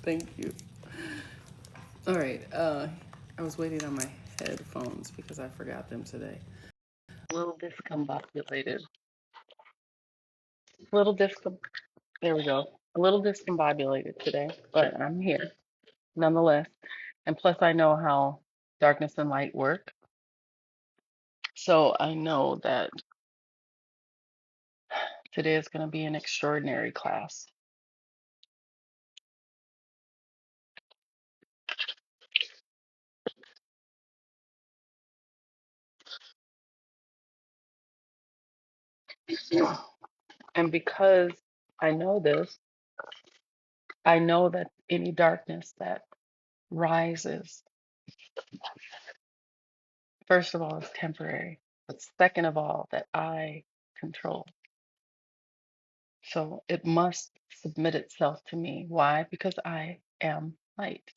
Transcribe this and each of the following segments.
Thank you. All right. I was waiting on my headphones because I forgot them today. A little discombobulated. A little discom. There we go. A little discombobulated today, but I'm here nonetheless. And plus, I know how darkness and light work, so I know that today is going to be an extraordinary class. And because I know this, I know that any darkness that rises, first of all, is temporary, but second of all, that I control. So it must submit itself to me. Why? Because I am light.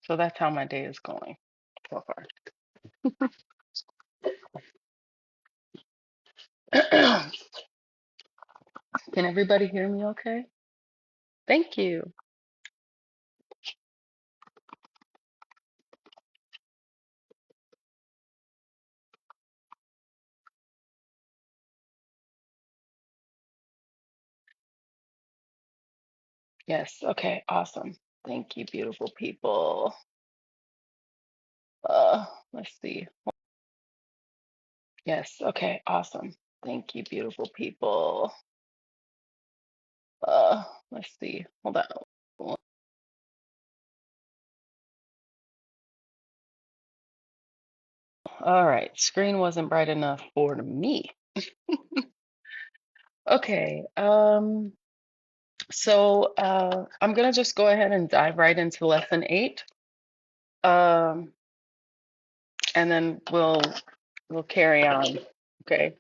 So that's how my day is going so far. Can everybody hear me okay? Thank you. Yes, okay, awesome. Thank you, beautiful people. Let's see. Yes, okay, awesome. Thank you, beautiful people. Let's see. Hold on. All right, screen wasn't bright enough for me. Okay, so I'm gonna just go ahead and dive right into lesson 8. Um, and then we'll carry on. Okay.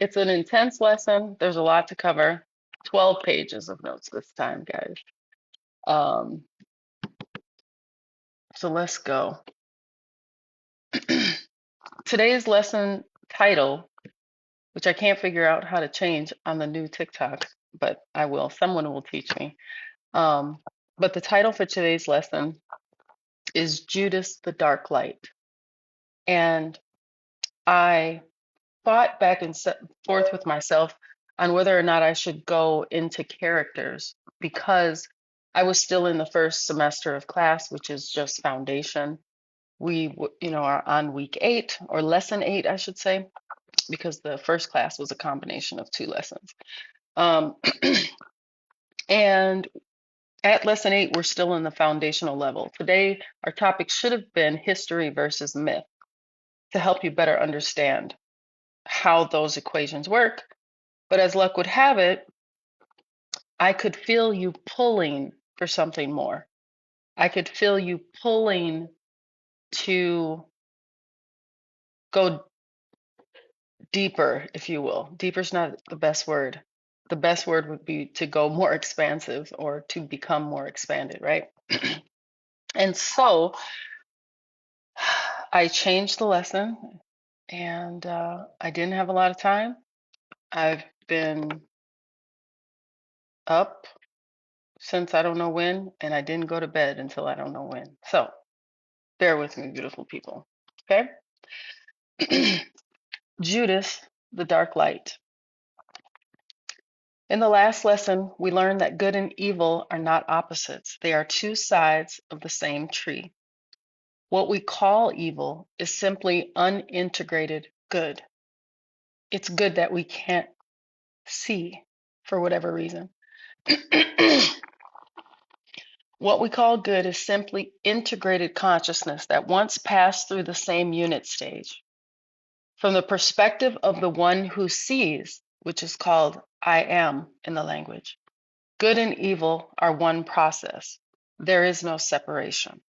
It's an intense lesson. There's a lot to cover. 12 pages of notes this time, guys. Um, so let's go. Today's lesson title, which I can't figure out how to change on the new TikTok, but I will. Someone will teach me. But the title for today's lesson is Judas the Dark Light. And I fought back and forth with myself on whether or not I should go into characters because I was still in the first semester of class, which is just foundation. We, are on week 8 or lesson 8, I should say, because the first class was a combination of 2 lessons. Um, and at lesson 8, we're still in the foundational level. Today, our topic should have been history versus myth to help you better understand how those equations work. But as luck would have it, I could feel you pulling for something more. I could feel you pulling to go deeper, if you will. Deeper is not the best word. The best word would be to go more expansive or to become more expanded, right? And so I changed the lesson and I didn't have a lot of time. I've been up since I don't know when, and I didn't go to bed until I don't know when. So bear with me, beautiful people. Okay? Judas, the dark light. In the last lesson, we learned that good and evil are not opposites, they are two sides of the same tree. What we call evil is simply unintegrated good. It's good that we can't see for whatever reason. What we call good is simply integrated consciousness that once passed through the same unit stage. From the perspective of the one who sees, which is called I am in the language, good and evil are one process. There is no separation.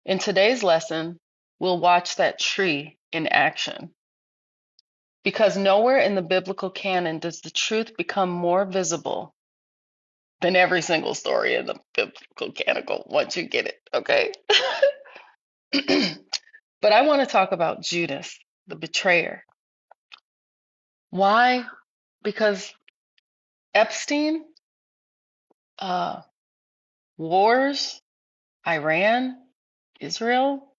In today's lesson, we'll watch that tree in action. Because nowhere in the biblical canon does the truth become more visible than every single story in the biblical canon once you get it, okay? But I want to talk about Judas, the betrayer. Why? Because Epstein, wars, Iran, Israel,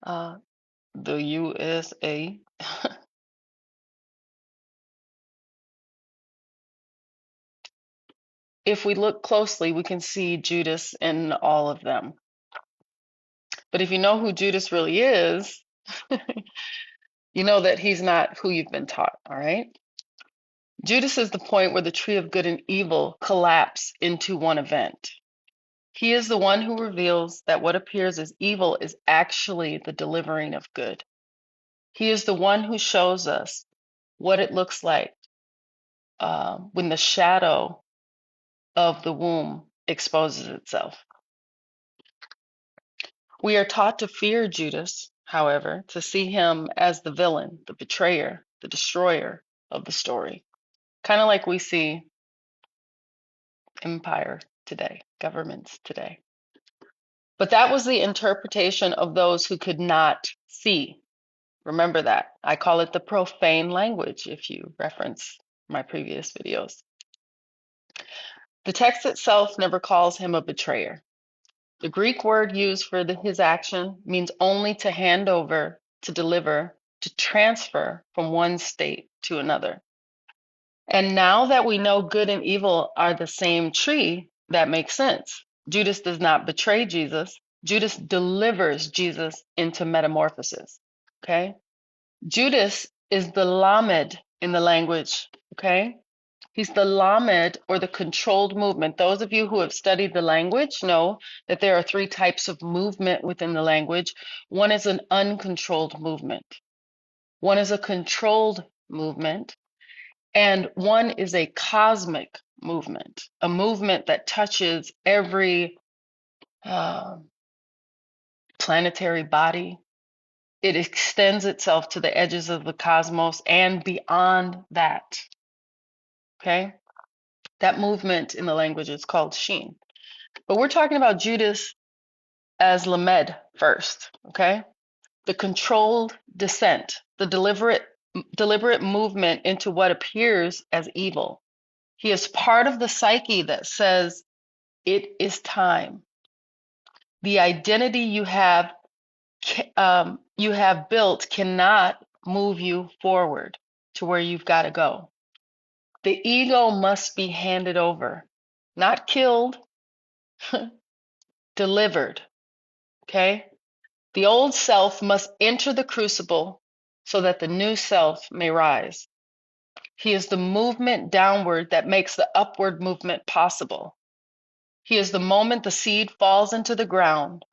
the USA. If we look closely, we can see Judas in all of them. But if you know who Judas really is, you know that he's not who you've been taught, all right? Judas is the point where the tree of good and evil collapse into one event. He is the one who reveals that what appears as evil is actually the delivering of good. He is the one who shows us what it looks like when the shadow of the womb exposes itself. We are taught to fear Judas, however, to see him as the villain, the betrayer, the destroyer of the story. Kind of like we see empire today, governments today. But that was the interpretation of those who could not see. Remember that. I call it the profane language if you reference my previous videos. The text itself never calls him a betrayer. The Greek word used for his action means only to hand over, to deliver, to transfer from one state to another. And now that we know good and evil are the same tree, that makes sense. Judas does not betray Jesus. Judas delivers Jesus into metamorphosis. Okay? Judas is the lamed in the language. Okay? He's the lamed, or the controlled movement. Those of you who have studied the language know that there are three types of movement within the language. One is an uncontrolled movement. One is a controlled movement. And one is a cosmic movement, a movement that touches every planetary body. It extends itself to the edges of the cosmos and beyond that. Okay? That movement in the language is called Sheen. But we're talking about Judas as Lamed first. Okay? The controlled descent, the deliberate movement into what appears as evil. He is part of the psyche that says, it is time. The identity you have built cannot move you forward to where you've got to go. The ego must be handed over, not killed, delivered. Okay? The old self must enter the crucible so that the new self may rise. He is the movement downward that makes the upward movement possible. He is the moment the seed falls into the ground.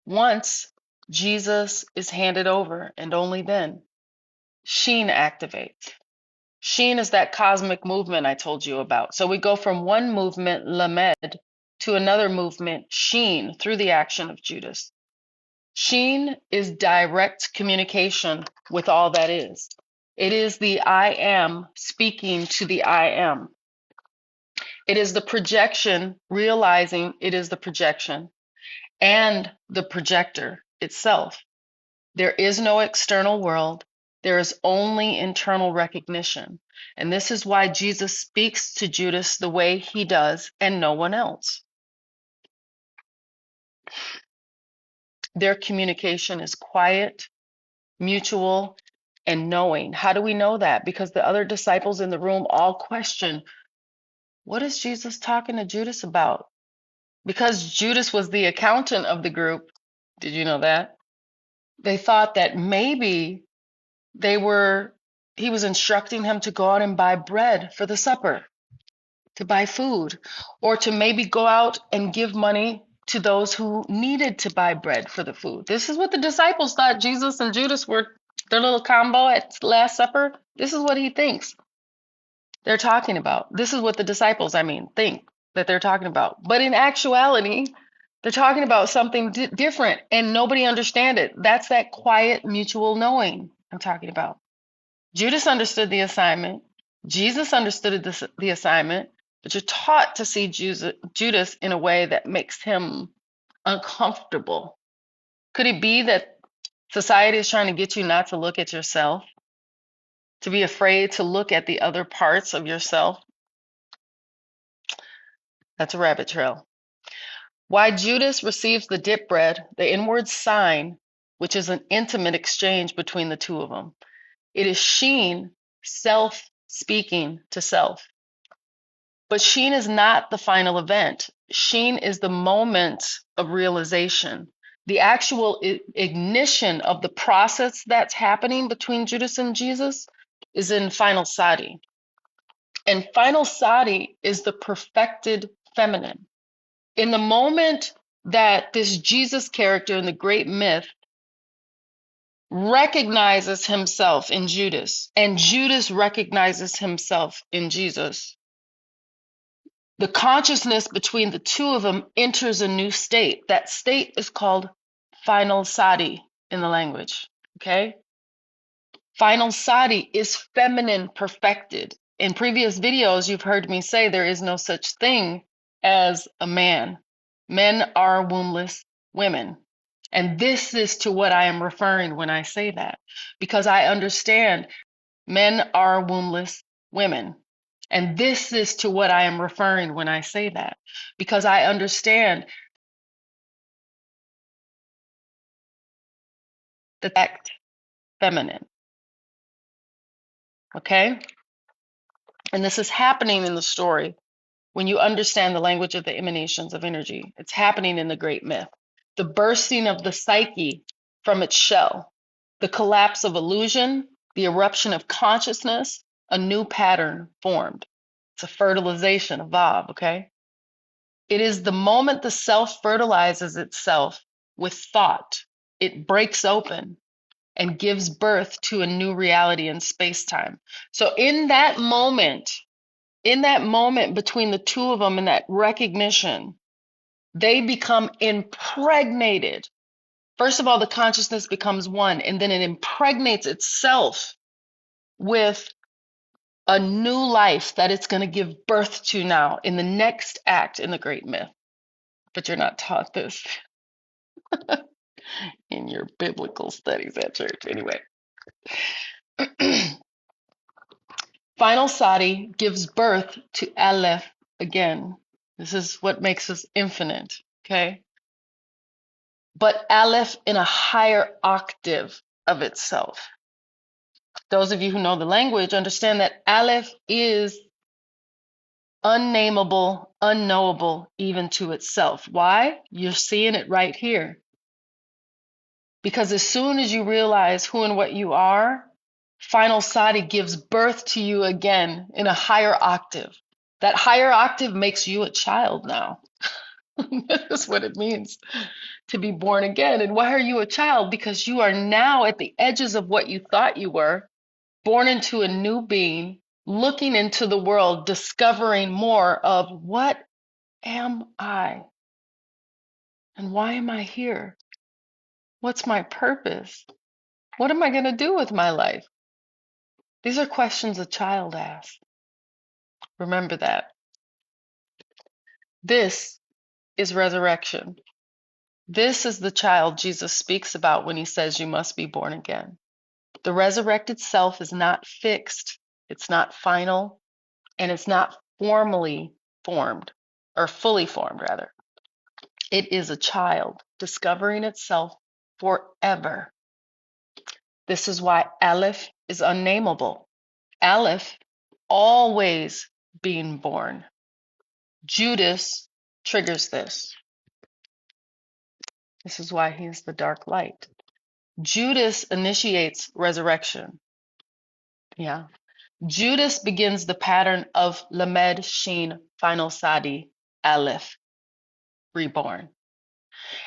Once Jesus is handed over, and only then, Sheen activates. Sheen is that cosmic movement I told you about. So we go from one movement, Lamed, to another movement, Sheen, through the action of Judas. Sheen is direct communication with all that is. It is the I am speaking to the I am. It is the projection realizing it is the projection and the projector itself. There is no external world. There is only internal recognition. And this is why Jesus speaks to Judas the way he does and no one else. Their communication is quiet, mutual, and knowing. How do we know that? Because the other disciples in the room all question, what is Jesus talking to Judas about? Because Judas was the accountant of the group. Did you know that? They thought that maybe he was instructing him to go out and buy bread for the supper, to buy food, or to maybe go out and give money to those who needed to buy bread for the food. This is what the disciples thought Jesus and Judas were, their little combo at Last Supper. This is what he thinks they're talking about. This is what the disciples, think that they're talking about. But in actuality, they're talking about something different, and nobody understands it. That's that quiet mutual knowing I'm talking about. Judas understood the assignment. Jesus understood the assignment, but you're taught to see Judas in a way that makes him uncomfortable. Could it be that society is trying to get you not to look at yourself, to be afraid to look at the other parts of yourself? That's a rabbit trail. Why Judas receives the dip bread, the inward sign, which is an intimate exchange between the two of them. It is Sheen, self speaking to self. But Sheen is not the final event. Sheen is the moment of realization. The actual ignition of the process that's happening between Judas and Jesus is in final sati. And final sati is the perfected feminine. In the moment that this Jesus character in the great myth recognizes himself in Judas, and Judas recognizes himself in Jesus, the consciousness between the two of them enters a new state. That state is called final sati in the language. Okay? Final sati is feminine perfected. In previous videos, you've heard me say there is no such thing as a man. Men are wombless women. And this is to what I am referring when I say that, because I understand men are wombless women. And this is to what I am referring when I say that, because I understand the act feminine. Okay? And this is happening in the story when you understand the language of the emanations of energy. It's happening in the great myth. The bursting of the psyche from its shell, the collapse of illusion, the eruption of consciousness, a new pattern formed. It's a fertilization of Vav, okay? It is the moment the self fertilizes itself with thought. It breaks open and gives birth to a new reality in space-time. So in that moment between the two of them, in that recognition, they become impregnated. First of all, the consciousness becomes one, and then it impregnates itself with a new life that it's going to give birth to now in the next act in the great myth. But you're not taught this in your biblical studies at church. Anyway, final sati gives birth to Aleph again. This is what makes us infinite, okay? But Aleph in a higher octave of itself. Those of you who know the language understand that Aleph is unnameable, unknowable, even to itself. Why? You're seeing it right here. Because as soon as you realize who and what you are, final sati gives birth to you again in a higher octave. That higher octave makes you a child now. That's what it means to be born again. And why are you a child? Because you are now at the edges of what you thought you were, born into a new being, looking into the world, discovering more of what am I? And why am I here? What's my purpose? What am I going to do with my life? These are questions a child asks. Remember that. This is resurrection. This is the child Jesus speaks about when he says you must be born again. The resurrected self is not fixed, it's not final, and it's not formally formed, or fully formed, rather. It is a child discovering itself forever. This is why Aleph is unnameable. Aleph, always being born. Judas triggers this. This is why he's the dark light. Judas initiates resurrection. Yeah. Judas begins the pattern of Lamed Shin Final Sadi Aleph, reborn.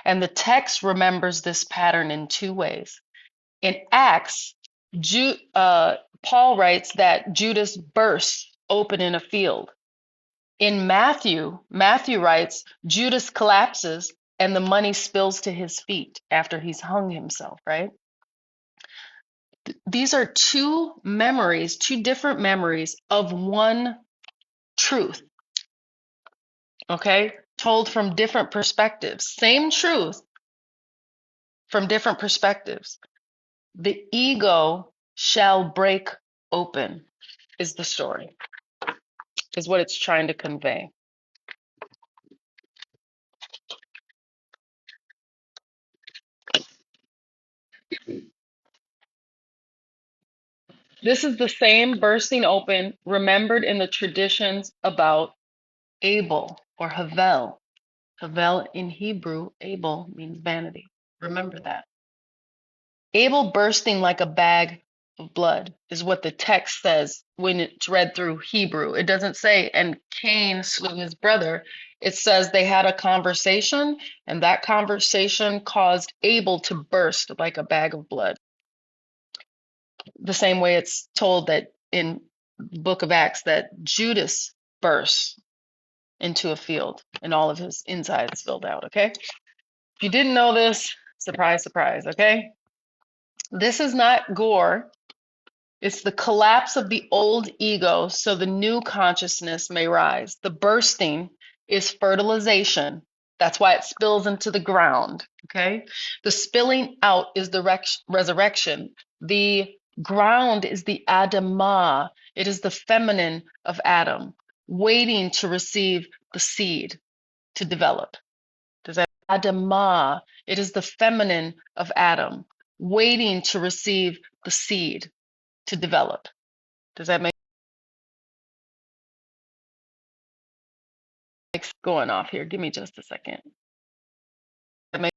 And the text remembers this pattern in two ways. In Acts, Paul writes that Judas bursts open in a field. In Matthew writes Judas collapses and the money spills to his feet after he's hung himself, right? These are two different memories of one truth, okay? Told from different perspectives. Same truth from different perspectives. The ego shall break open is the story, is what it's trying to convey. This is the same bursting open remembered in the traditions about Abel or Havel. Havel in Hebrew, Abel means vanity. Remember that. Abel bursting like a bag of blood is what the text says when it's read through Hebrew. It doesn't say, and Cain slew his brother. It says they had a conversation, and that conversation caused Abel to burst like a bag of blood. The same way it's told that in the book of Acts that Judas burst into a field and all of his insides filled out, okay? If you didn't know this, surprise, surprise, okay? This is not gore. It's the collapse of the old ego so the new consciousness may rise. The bursting is fertilization. That's why it spills into the ground, okay? The spilling out is the resurrection. The ground is the Adamah. It is the feminine of Adam, waiting to receive the seed to develop. Does that Adamah? It is the feminine of Adam, waiting to receive the seed to develop. Does that make sense? Going off here? Give me just a second. That makes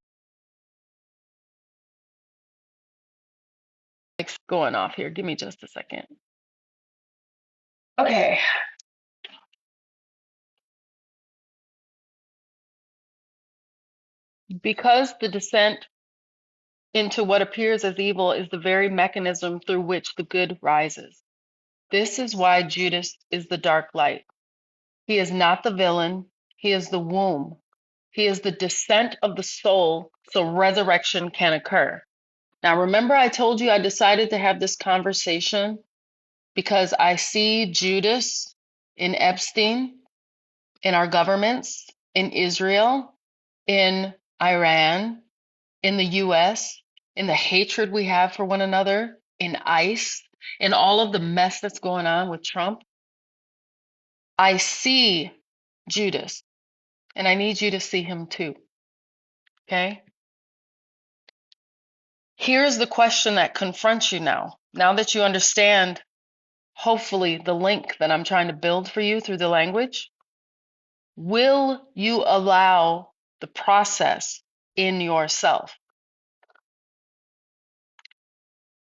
going off here. Give me just a second. Okay. Because the descent into what appears as evil is the very mechanism through which the good rises. This is why Judas is the dark light. He is not the villain. He is the womb. He is the descent of the soul so resurrection can occur. Now, remember I told you I decided to have this conversation because I see Judas in Epstein, in our governments, in Israel, in Iran, in the US, in the hatred we have for one another, in ICE, in all of the mess that's going on with Trump. I see Judas, and I need you to see him too. Okay? Here's the question that confronts you now. Now that you understand, hopefully, the link that I'm trying to build for you through the language, will you allow the process in yourself?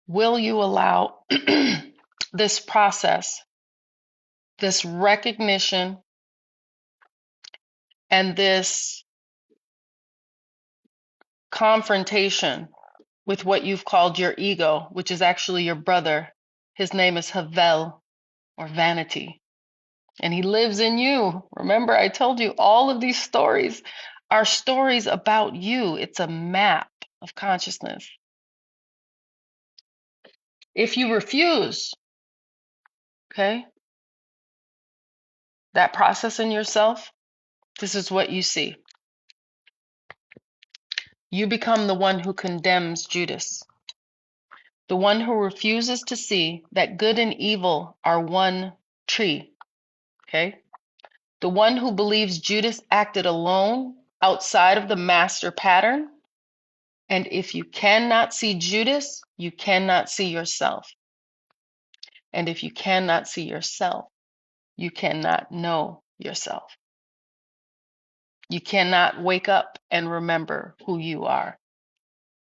Will you allow this process, this recognition, and this confrontation with what you've called your ego, which is actually your brother? His name is Havel, or vanity, and he lives in you. Remember, I told you all of these stories are stories about you. It's a map of consciousness. If you refuse, okay, that process in yourself, this is what you see. You become the one who condemns Judas, the one who refuses to see that good and evil are one tree, okay? The one who believes Judas acted alone outside of the master pattern. And if you cannot see Judas, you cannot see yourself. And if you cannot see yourself, you cannot know yourself. You cannot wake up and remember who you are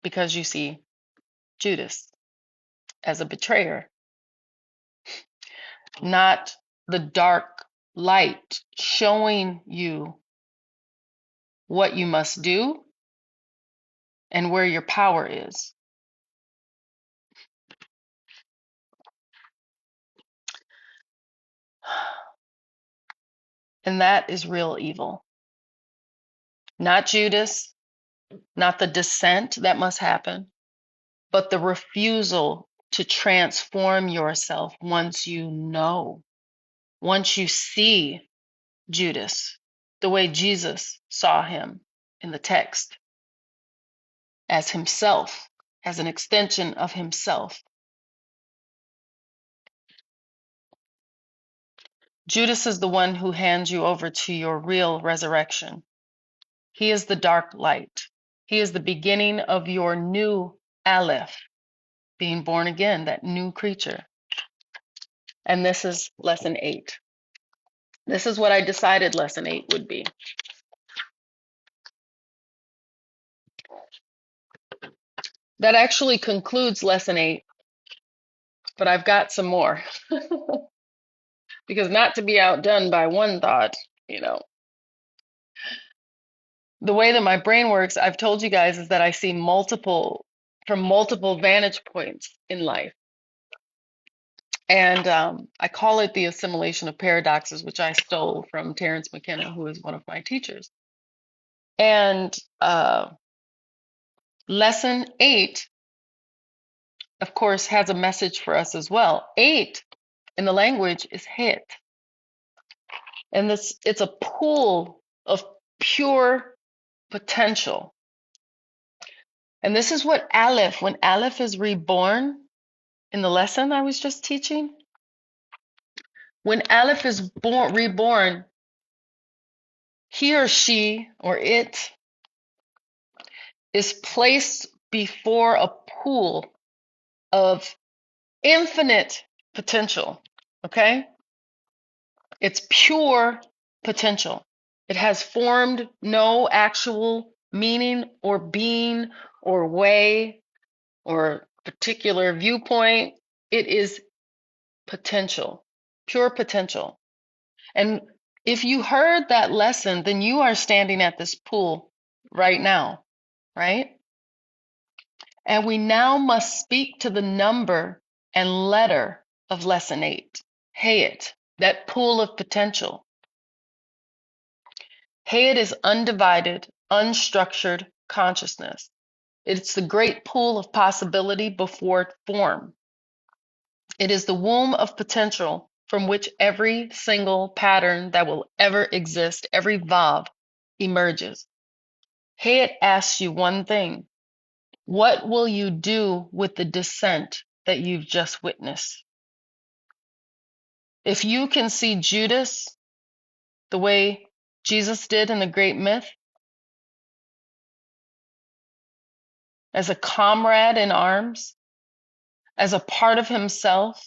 because you see Judas as a betrayer, not the dark light showing you what you must do and where your power is. And that is real evil. Not Judas, not the descent that must happen, but the refusal to transform yourself once you know, once you see Judas the way Jesus saw him in the text, as himself, as an extension of himself. Judas is the one who hands you over to your real resurrection. He is the dark light. He is the beginning of your new Aleph, being born again, that new creature. And this is lesson 8. This is what I decided lesson 8 would be. That actually concludes lesson 8, but I've got some more. Because not to be outdone by one thought, you know, the way that my brain works, I've told you guys, is that I see from multiple vantage points in life. And I call it the assimilation of paradoxes, which I stole from Terence McKenna, who is one of my teachers. And lesson 8, of course, has a message for us as well. 8 in the language is hit. And it's a pool of pure potential. And this is what Aleph, when Aleph is reborn in the lesson I was just teaching, when Aleph is reborn, he or she or it is placed before a pool of infinite potential. Okay? It's pure potential. It has formed no actual meaning or being or way or particular viewpoint. It is potential, pure potential. And if you heard that lesson, then you are standing at this pool right now, right? And we now must speak to the number and letter of lesson 8, Hayat, that pool of potential. Hayat is undivided, unstructured consciousness. It's the great pool of possibility before form. It is the womb of potential from which every single pattern that will ever exist, every vav, emerges. Hayat asks you one thing. What will you do with the descent that you've just witnessed? If you can see Judas the way Jesus did in the great myth, as a comrade in arms, as a part of himself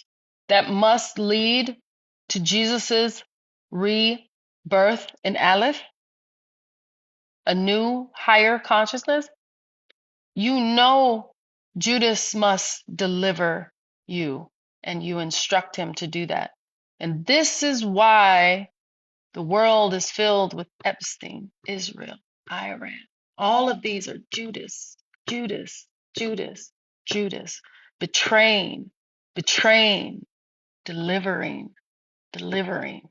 that must lead to Jesus's rebirth in Aleph, a new higher consciousness, you know Judas must deliver you, and you instruct him to do that. And this is why the world is filled with Epstein, Israel, Iran. All of these are Judas, Judas, Judas, Judas, betraying, betraying, delivering, delivering.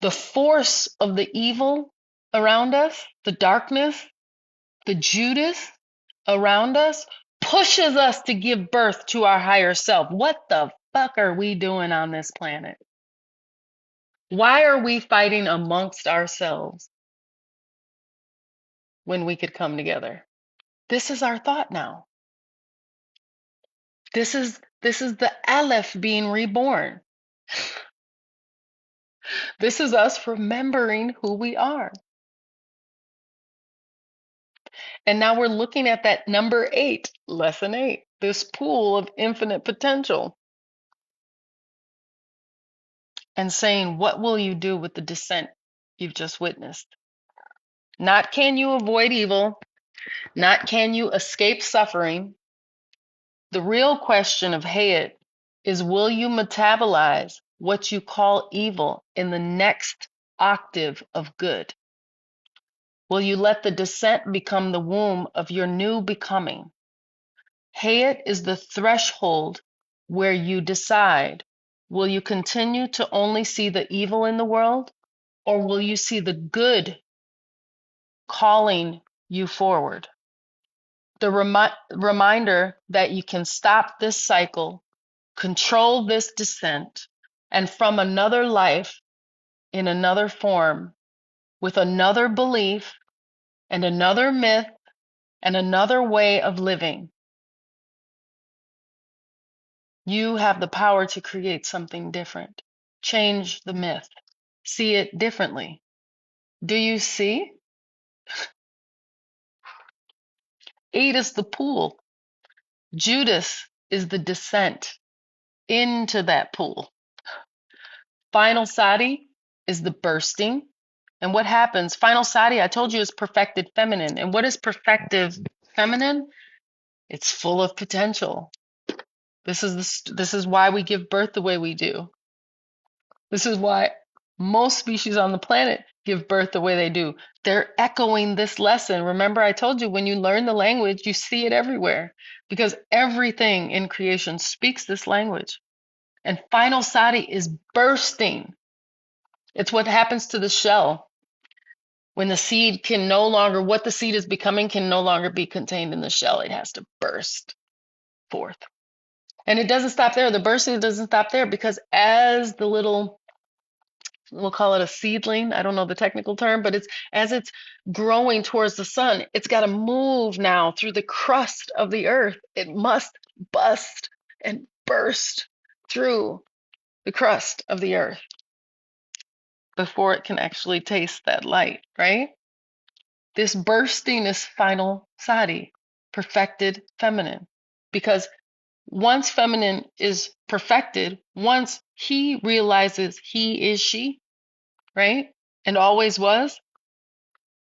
The force of the evil around us, the darkness, the Judas around us, pushes us to give birth to our higher self. What the fuck are we doing on this planet? Why are we fighting amongst ourselves when we could come together? This is our thought now. This is the Aleph being reborn. This is us remembering who we are. And now we're looking at that number 8, lesson 8, this pool of infinite potential, and saying, what will you do with the descent you've just witnessed? Not can you avoid evil, not can you escape suffering. The real question of Hayat is, will you metabolize what you call evil in the next octave of good? Will you let the descent become the womb of your new becoming? Hayat is the threshold where you decide, will you continue to only see the evil in the world, or will you see the good calling you forward? The reminder that you can stop this cycle, control this descent, and from another life, in another form, with another belief and another myth and another way of living, you have the power to create something different. Change the myth. See it differently. Do you see? 8 is the pool. Judas is the descent. into that pool. Final sati is the bursting. And what happens? Final sati, I told you, is perfected feminine. And what is perfective feminine? It's full of potential. This is why we give birth the way we do. This is why most species on the planet give birth the way they do. They're echoing this lesson. Remember, I told you when you learn the language, you see it everywhere because everything in creation speaks this language. And final sati is bursting. It's what happens to the shell when the seed can no longer, what the seed is becoming can no longer be contained in the shell. It has to burst forth. And it doesn't stop there. The bursting doesn't stop there because as the little, we'll call it a seedling, I don't know the technical term, but it's as it's growing towards the sun, it's got to move now through the crust of the earth. It must bust and burst through the crust of the earth before it can actually taste that light, right? This bursting is final sati, perfected feminine, because once feminine is perfected, once he realizes he is she, right? And always was,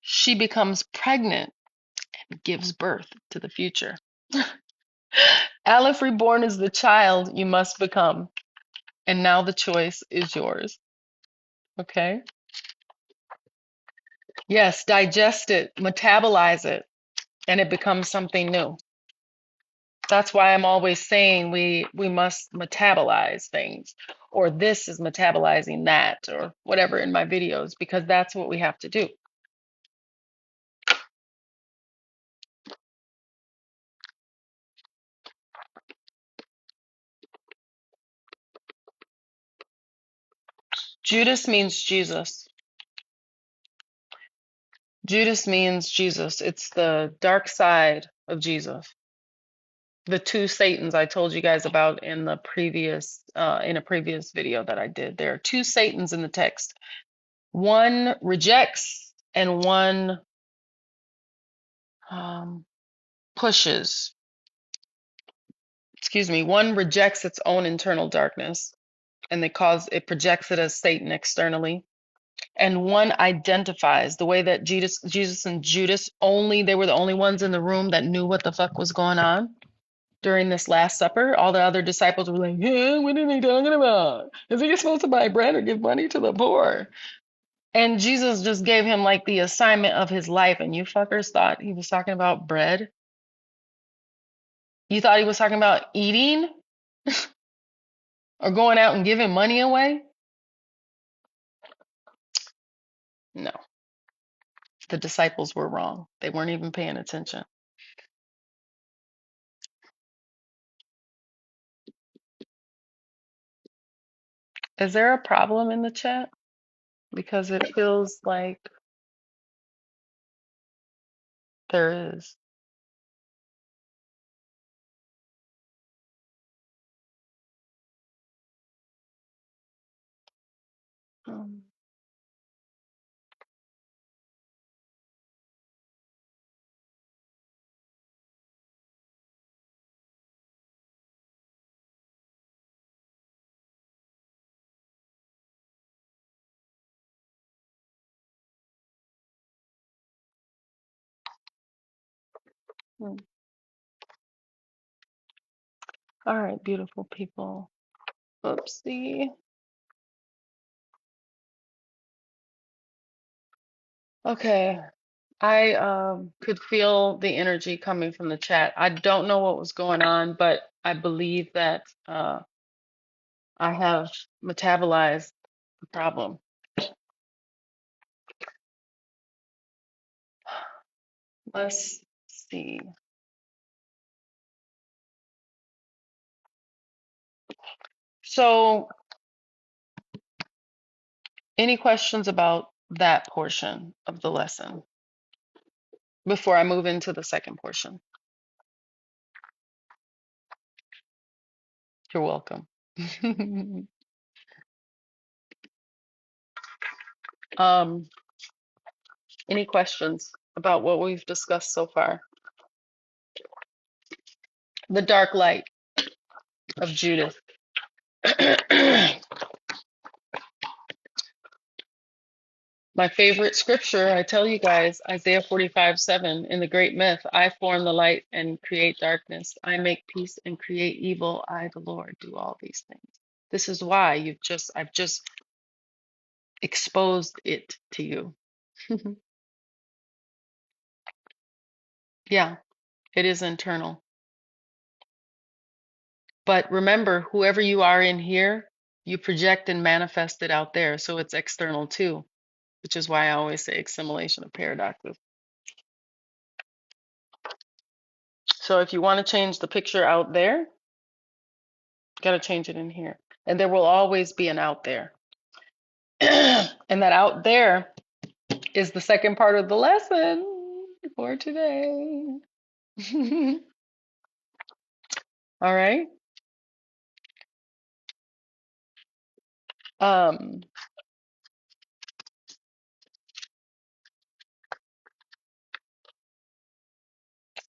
she becomes pregnant and gives birth to the future. Aleph reborn is the child you must become. And now the choice is yours. Okay? Yes, digest it, metabolize it, and it becomes something new. That's why I'm always saying we must metabolize things, or this is metabolizing that, or whatever in my videos, because that's what we have to do. Judas means Jesus. Judas means Jesus. It's the dark side of Jesus. The two Satans I told you guys about in the previous in a previous video that I did. There are two Satans in the text. One rejects and one pushes. Excuse me. One rejects its own internal darkness, and it projects it as Satan externally. And one identifies the way that Jesus and Judas they were the only ones in the room that knew what the fuck was going on during this Last Supper. All the other disciples were like, yeah, what are they talking about? Is he supposed to buy bread or give money to the poor? And Jesus just gave him like the assignment of his life. And you fuckers thought he was talking about bread? You thought he was talking about eating or going out and giving money away? No, the disciples were wrong. They weren't even paying attention. Is there a problem in the chat? Because it feels like there is. Um, hmm. All right, beautiful people. Oopsie. Okay. I could feel the energy coming from the chat. I don't know what was going on, but I believe that I have metabolized the problem. Let's see. So, any questions about that portion of the lesson before I move into the second portion? You're welcome. Any questions about what we've discussed so far? The dark light of Judas. My favorite scripture, I tell you guys, Isaiah 45:7, in the great myth, I form the light and create darkness. I make peace and create evil. I, the Lord, do all these things. This is why I've just exposed it to you. Yeah, it is internal. But remember, whoever you are in here, you project and manifest it out there. So it's external too, which is why I always say assimilation of paradoxes. So if you want to change the picture out there, got to change it in here. And there will always be an out there. And that out there is the second part of the lesson for today. All right. Um,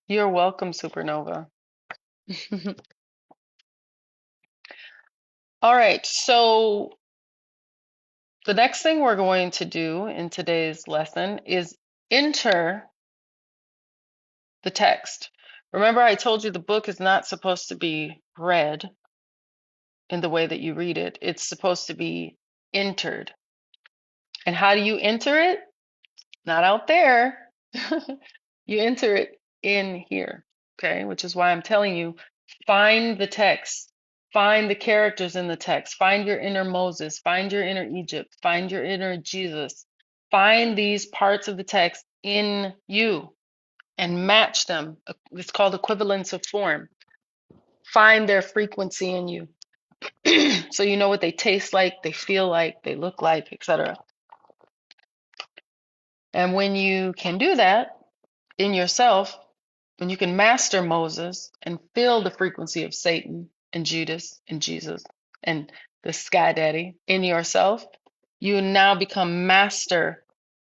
you're welcome, Supernova. All right. So the next thing we're going to do in today's lesson is enter the text. Remember, I told you the book is not supposed to be read in the way that you read it. It's supposed to be entered. And how do you enter it? Not out there. You enter it in here, okay? Which is why I'm telling you, find the text, find the characters in the text, find your inner Moses, find your inner Egypt, find your inner Jesus. Find these parts of the text in you and match them. It's called equivalence of form. Find their frequency in you. So you know what they taste like, they feel like, they look like, etc. And when you can do that in yourself, when you can master Moses and feel the frequency of Satan and Judas and Jesus and the Sky Daddy in yourself, you now become master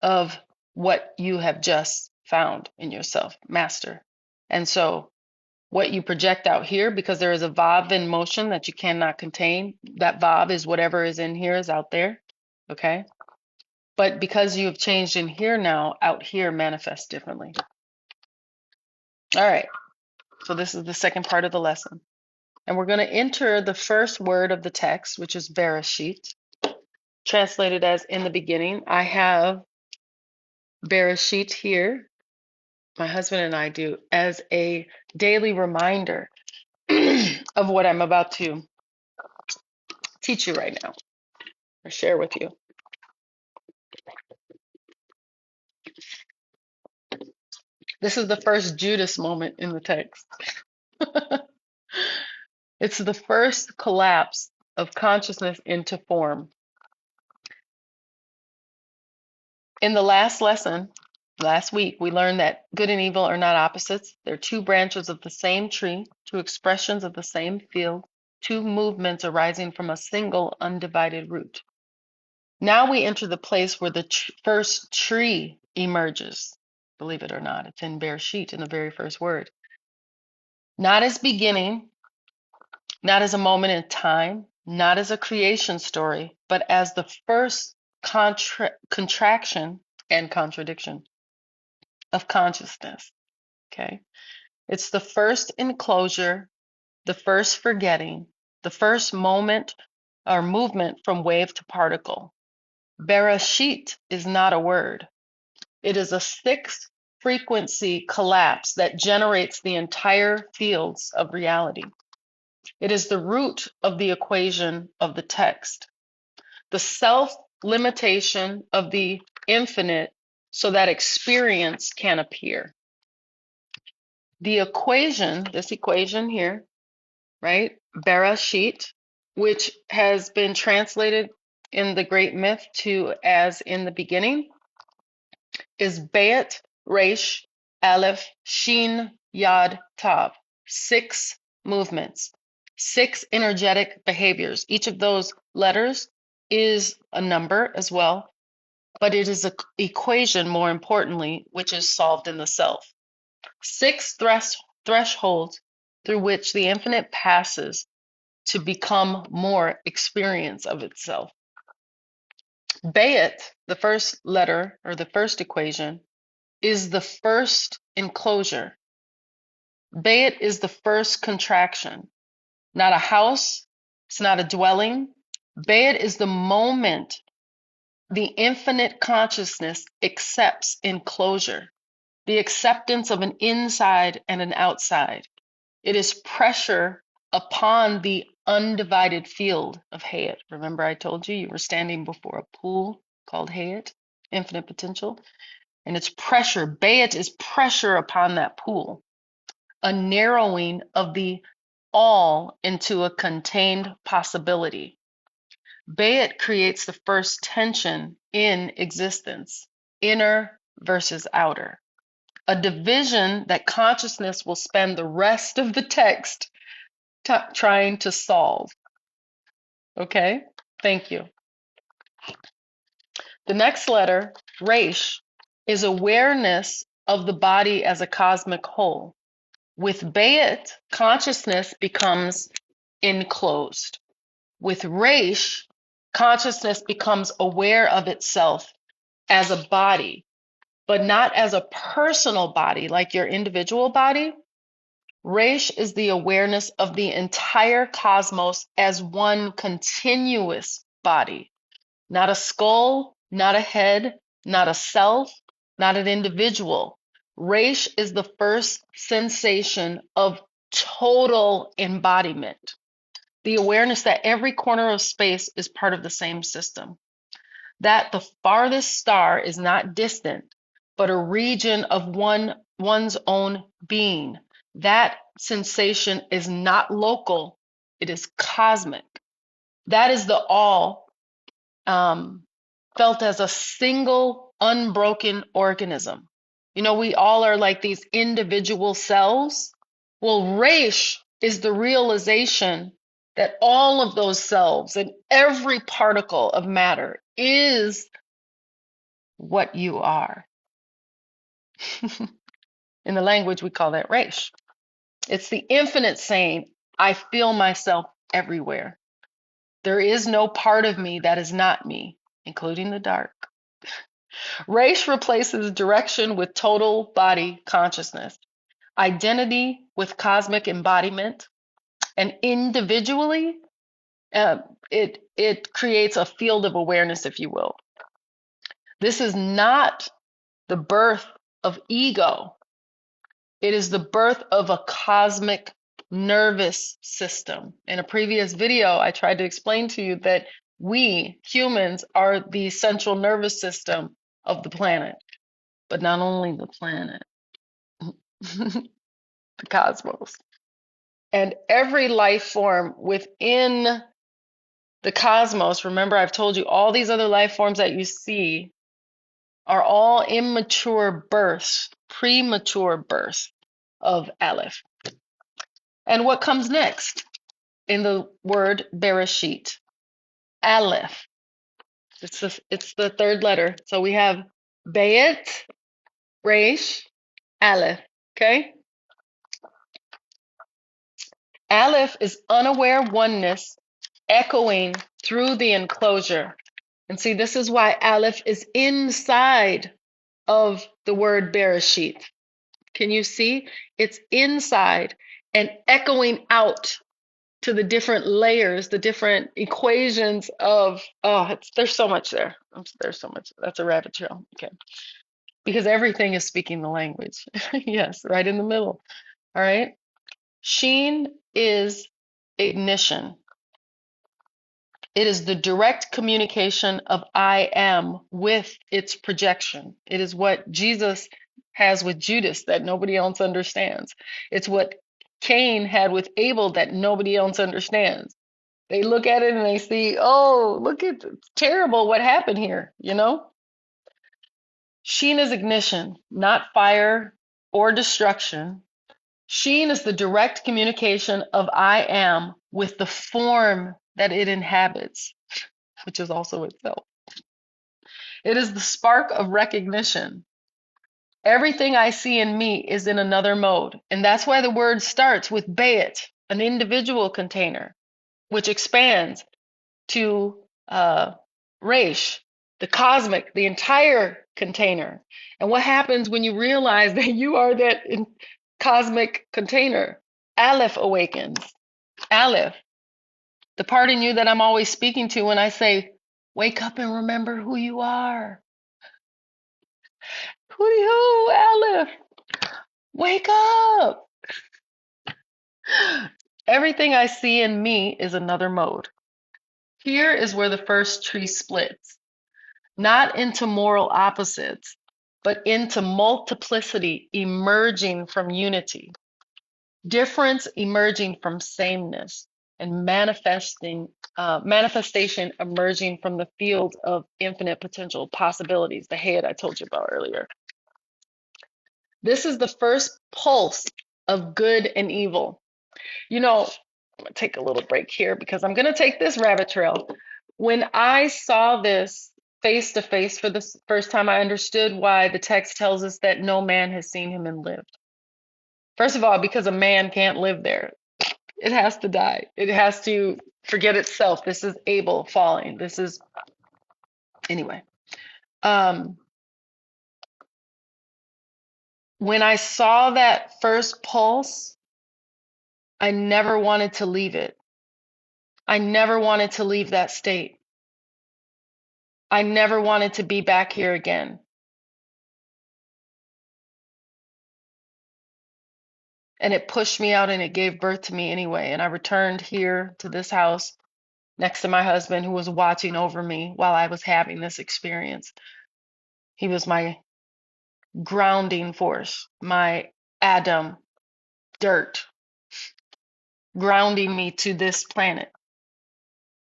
of what you have just found in yourself. Master. And so what you project out here, because there is a Vav in motion that you cannot contain, that Vav is whatever is in here is out there. Okay. But because you have changed in here now, out here manifests differently. All right. So this is the second part of the lesson. And we're going to enter the first word of the text, which is Bereshit, translated as in the beginning. I have Bereshit here, my husband and I do, as a daily reminder of what I'm about to teach you right now or share with you. This is the first Judas moment in the text. It's the first collapse of consciousness into form. In the last lesson, last week, we learned that good and evil are not opposites. They're two branches of the same tree, two expressions of the same field, two movements arising from a single undivided root. Now we enter the place where the first tree emerges. Believe it or not, it's in Bereshit in the very first word. Not as beginning, not as a moment in time, not as a creation story, but as the first contraction and contradiction of consciousness. Okay. It's the first enclosure, the first forgetting, the first moment or movement from wave to particle. Bereshit is not a word. It is a sixth frequency collapse that generates the entire fields of reality. It is the root of the equation of the text, the self-limitation of the infinite so that experience can appear. The equation, this equation here, right, Bereshit, which has been translated in the great myth to as in the beginning, is Bet, Resh, Aleph, Shin, Yad, Tav. 6 movements, 6 energetic behaviors. Each of those letters is a number as well, but it is an equation, more importantly, which is solved in the self. 6 thresholds through which the infinite passes to become more experience of itself. Beet, the first letter or the first equation, is the first enclosure. Beet is the first contraction, not a house, it's not a dwelling. Beet is the moment the infinite consciousness accepts enclosure, the acceptance of an inside and an outside. It is pressure upon the undivided field of Hayat. Remember, I told you were standing before a pool called Hayat, infinite potential, and it's pressure. Beet is pressure upon that pool, a narrowing of the all into a contained possibility. Beet creates the first tension in existence, inner versus outer, a division that consciousness will spend the rest of the text trying to solve. Okay, thank you. The next letter, Resh, is awareness of the body as a cosmic whole. With Beet, consciousness becomes enclosed. With Resh, consciousness becomes aware of itself as a body, but not as a personal body like your individual body. Resh is the awareness of the entire cosmos as one continuous body, not a skull, not a head, not a self, not an individual. Resh is the first sensation of total embodiment, the awareness that every corner of space is part of the same system, that the farthest star is not distant, but a region of one's own being. That sensation is not local, it is cosmic. That is the all felt as a single, unbroken organism. You know, we all are like these individual cells. Well, Resh is the realization that all of those cells and every particle of matter is what you are. In the language, we call that Resh. It's the infinite saying, I feel myself everywhere. There is no part of me that is not me, including the dark. Resh replaces direction with total body consciousness, identity with cosmic embodiment, and individually, it creates a field of awareness, if you will. This is not the birth of ego. It is the birth of a cosmic nervous system. In a previous video, I tried to explain to you that we humans are the central nervous system of the planet, but not only the planet, the cosmos. And every life form within the cosmos, remember I've told you all these other life forms that you see are all immature births, premature births of Aleph. And what comes next in the word Bereshit? Aleph. It's the third letter. So we have Beet, Resh, Aleph. Okay? Aleph is unaware oneness echoing through the enclosure. And see, this is why Aleph is inside of the word Bereshit. Can you see? It's inside and echoing out to the different layers, the different equations of, there's so much there. There's so much. That's a rabbit trail. Okay. Because everything is speaking the language. Yes, right in the middle. All right. Sheen is ignition. It is the direct communication of I am with its projection. It is what Jesus has with Judas that nobody else understands. It's what Cain had with Abel that nobody else understands. They look at it and they see, oh, look at it's terrible what happened here, you know? Sheen is ignition, not fire or destruction. Sheen is the direct communication of I am with the form that it inhabits, which is also itself. It is the spark of recognition. Everything I see in me is in another mode. And that's why the word starts with Beet, an individual container. which expands to Resh, the cosmic, the entire container. And what happens when you realize that you are that cosmic container? Aleph awakens. Aleph, the part in you that I'm always speaking to when I say, wake up and remember who you are. Hooty hoo, Aleph, wake up. Everything I see in me is another mode. Here is where the first tree splits, not into moral opposites, but into multiplicity emerging from unity, difference emerging from sameness, and manifestation emerging from the field of infinite potential possibilities, the head I told you about earlier. This is the first pulse of good and evil. You know, I'm going to take a little break here because I'm going to take this rabbit trail. When I saw this face to face for the first time, I understood why the text tells us that no man has seen him and lived. First of all, because a man can't live there. It has to die. It has to forget itself. This is Abel falling. This is, anyway. When I saw that first pulse, I never wanted to leave it. I never wanted to leave that state. I never wanted to be back here again. And it pushed me out and it gave birth to me anyway. And I returned here to this house next to my husband who was watching over me while I was having this experience. He was my grounding force, my Adam, dirt, grounding me to this planet,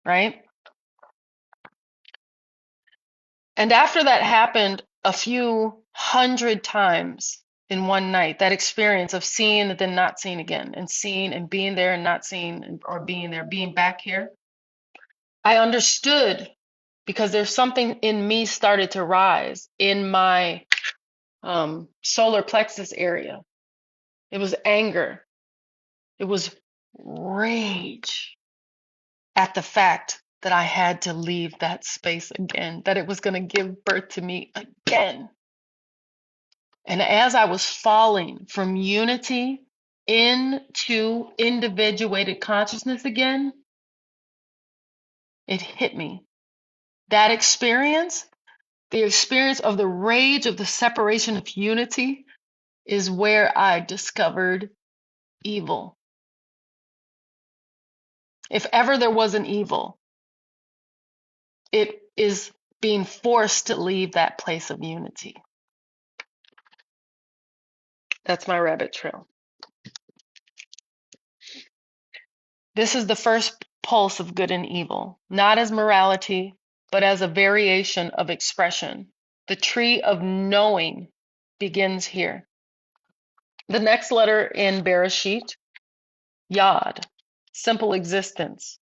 right? And after that happened a few hundred times in one night, that experience of seeing and then not seeing again, and seeing and being there and not seeing, or being there, being back here, I understood because there's something in me started to rise in my solar plexus area. It was anger. It was rage at the fact that I had to leave that space again, that it was going to give birth to me again. And as I was falling from unity into individuated consciousness again, it hit me. That experience, the experience of the rage of the separation of unity, is where I discovered evil. If ever there was an evil, it is being forced to leave that place of unity. That's my rabbit trail. This is the first pulse of good and evil, not as morality, but as a variation of expression. The tree of knowing begins here. The next letter in Bereshit, Yod, simple existence.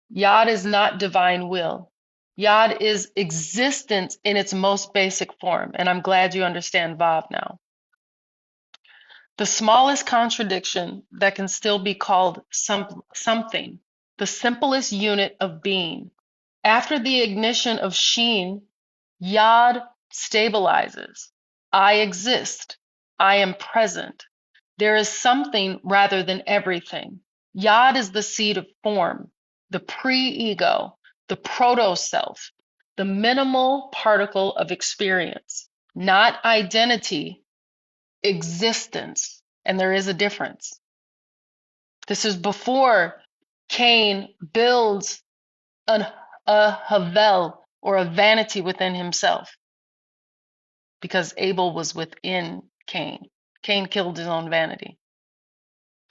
Yod is not divine will. Yod is existence in its most basic form, and I'm glad you understand Vav now. The smallest contradiction that can still be called something, the simplest unit of being. After the ignition of Sheen, Yod stabilizes. I exist. I am present. There is something rather than everything. Yod is the seed of form, the pre-ego, the proto-self, the minimal particle of experience, not identity, existence. And there is a difference. This is before Cain builds a havel, or a vanity within himself, because Abel was within Cain. Cain killed his own vanity.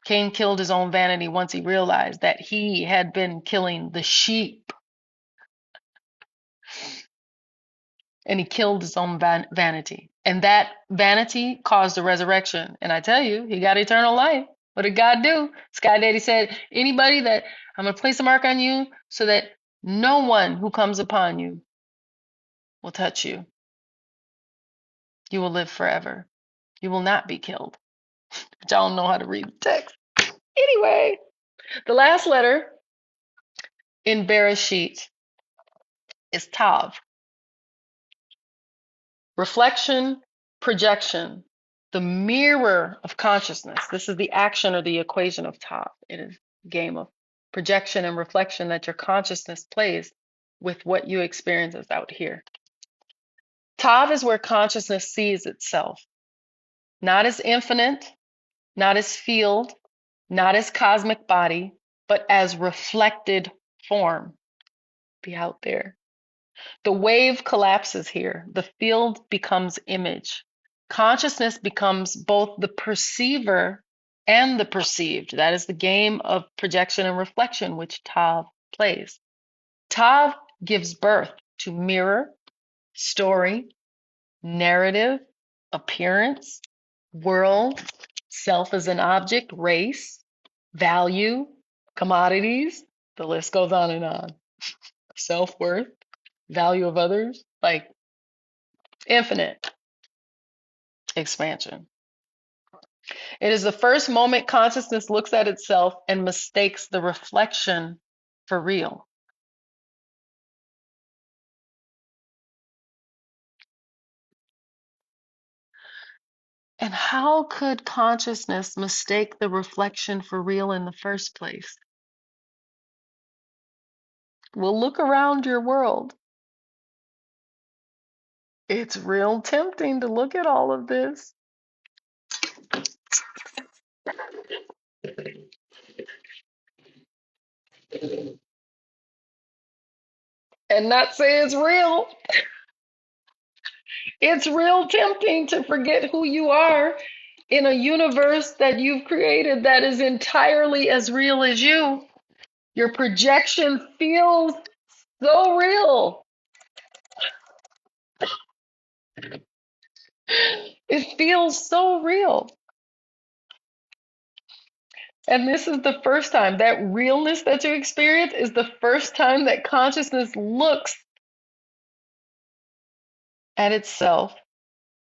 Cain killed his own vanity once he realized that he had been killing the sheep. And he killed his own vanity. And that vanity caused a resurrection. And I tell you, he got eternal life. What did God do? Sky Daddy said, anybody that I'm going to place a mark on you so that no one who comes upon you will touch you. You will live forever. You will not be killed. But y'all don't know how to read the text. Anyway, the last letter in Bereshit is Tav. Reflection, projection, the mirror of consciousness. This is the action or the equation of Tav. It is a game of projection and reflection that your consciousness plays with what you experience as out here. Tav is where consciousness sees itself, not as infinite, not as field, not as cosmic body, but as reflected form. Be out there. The wave collapses here. The field becomes image. Consciousness becomes both the perceiver and the perceived. That is the game of projection and reflection, which Tav plays. Tav gives birth to mirror, story, narrative, appearance, world, self as an object, race, value, commodities. The list goes on and on. Self-worth, value of others, like infinite expansion. It is the first moment consciousness looks at itself and mistakes the reflection for real. And how could consciousness mistake the reflection for real in the first place? Well, look around your world. It's real tempting to look at all of this and not say it's real. It's real tempting to forget who you are in a universe that you've created that is entirely as real as you. Your projection feels so real. It feels so real. And this is the first time that realness that you experience is the first time that consciousness looks at itself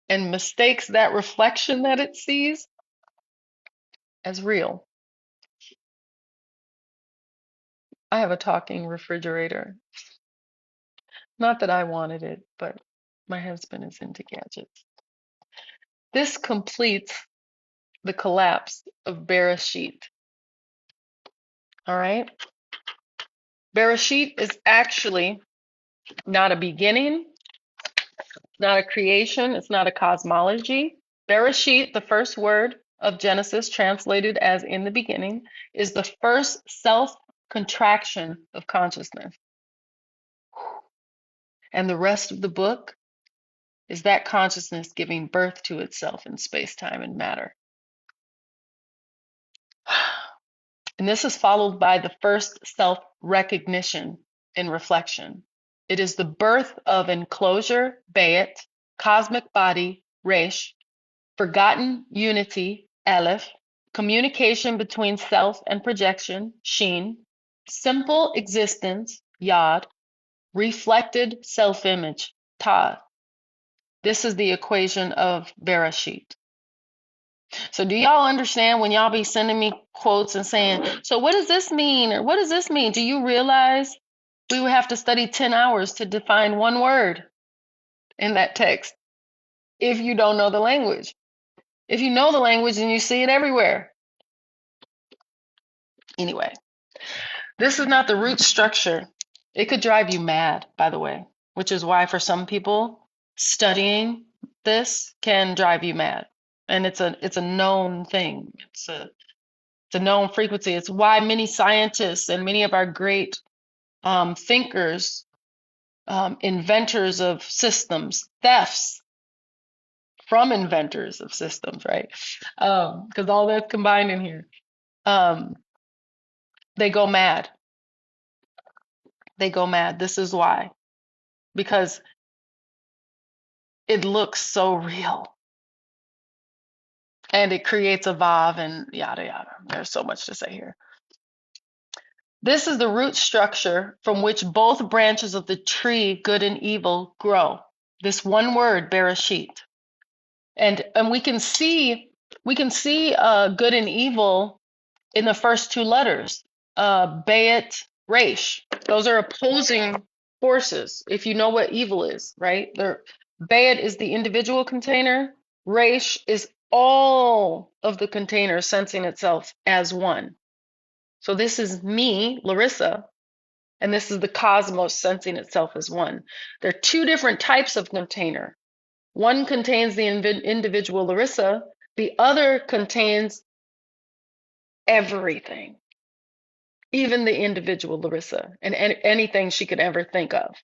and mistakes that reflection that it sees as real. I have a talking refrigerator. Not that I wanted it, but my husband is into gadgets. This completes the collapse of Bereshit. All right? Bereshit is actually not a beginning, not a creation, it's not a cosmology. Bereshit, the first word of Genesis, translated as in the beginning, is the first self-contraction of consciousness. And the rest of the book is that consciousness giving birth to itself in space, time, and matter. And this is followed by the first self-recognition in reflection. It is the birth of enclosure, Bayet, cosmic body, Resh, forgotten unity, Aleph, communication between self and projection, Shin, simple existence, Yod, reflected self-image, Ta. This is the equation of Bereshit. So do y'all understand when y'all be sending me quotes and saying, so what does this mean? Or what does this mean? Do you realize we would have to study 10 hours to define one word in that text if you don't know the language? If you know the language, then you see it everywhere. Anyway, this is not the root structure. It could drive you mad, by the way, which is why for some people, studying this can drive you mad. And it's a known thing. It's a known frequency. It's why many scientists and many of our great thinkers, inventors of systems, thefts from inventors of systems, right? Because all that's combined in here. They go mad. They go mad. This is why. Because it looks so real. And it creates a vav and yada yada. There's so much to say here. This is the root structure from which both branches of the tree, good and evil, grow. This one word, Bereshit. And we can see good and evil in the first two letters, Bayet Raish. Those are opposing forces. If you know what evil is, right? Bad is the individual container. Raish is all of the containers sensing itself as one. So this is me, Larissa, and this is the cosmos sensing itself as one. There are two different types of container. One contains the individual Larissa, the other contains everything, even the individual Larissa, and anything she could ever think of.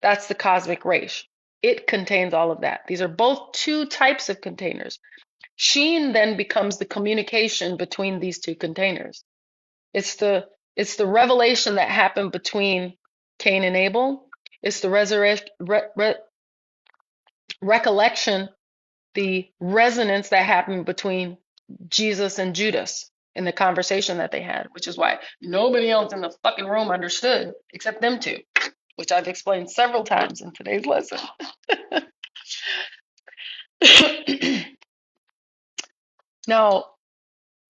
That's the cosmic race. It contains all of that. These are both two types of containers. Sheen then becomes the communication between these two containers. It's the revelation that happened between Cain and Abel. It's the recollection, the resonance that happened between Jesus and Judas in the conversation that they had, which is why nobody else in the fucking room understood except them two, which I've explained several times in today's lesson. Now,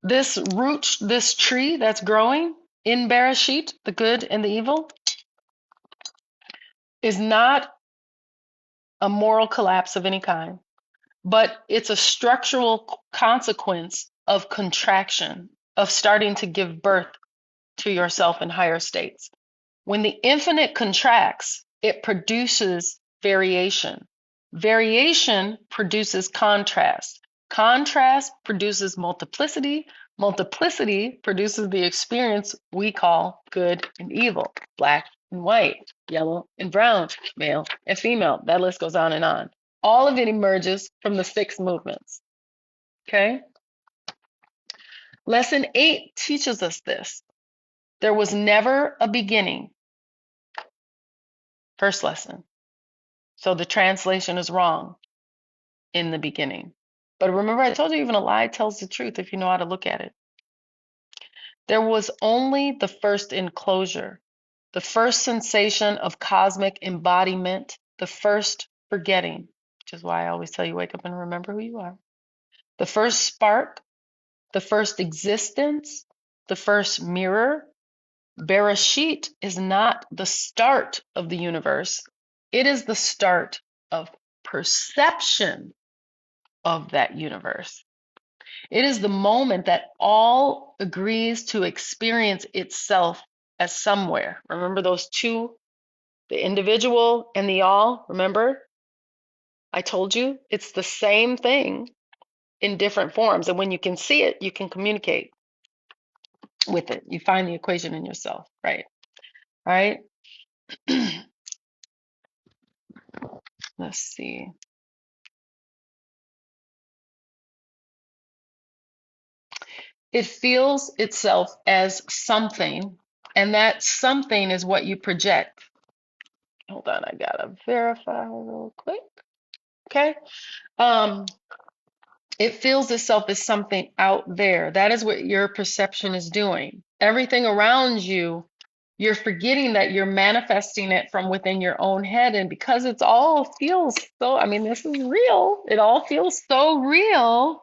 this root, this tree that's growing in Bereshit, the good and the evil, is not a moral collapse of any kind, but it's a structural consequence of contraction, of starting to give birth to yourself in higher states. When the infinite contracts, it produces variation. Variation produces contrast. Contrast produces multiplicity. Multiplicity produces the experience we call good and evil, black and white, yellow and brown, male and female. That list goes on and on. All of it emerges from the 6 movements. Okay? Lesson 8 teaches us this. There was never a beginning. First lesson. So the translation is wrong in the beginning. But remember, I told you even a lie tells the truth if you know how to look at it. There was only the first enclosure, the first sensation of cosmic embodiment, the first forgetting, which is why I always tell you wake up and remember who you are. The first spark, the first existence, the first mirror. Bereshit is not the start of the universe. It is the start of perception of that universe. It is the moment that all agrees to experience itself as somewhere. Remember those two, the individual and the all? Remember? I told you it's the same thing in different forms. And when you can see it, you can communicate with it. You find the equation in yourself, right? All right. Let's see. It feels itself as something, and that something is what you project. Hold on, I gotta verify real quick. Okay. It feels itself as something out there. That is what your perception is doing. Everything around you, you're forgetting that you're manifesting it from within your own head. And because it's all feels so, I mean, this is real. It all feels so real.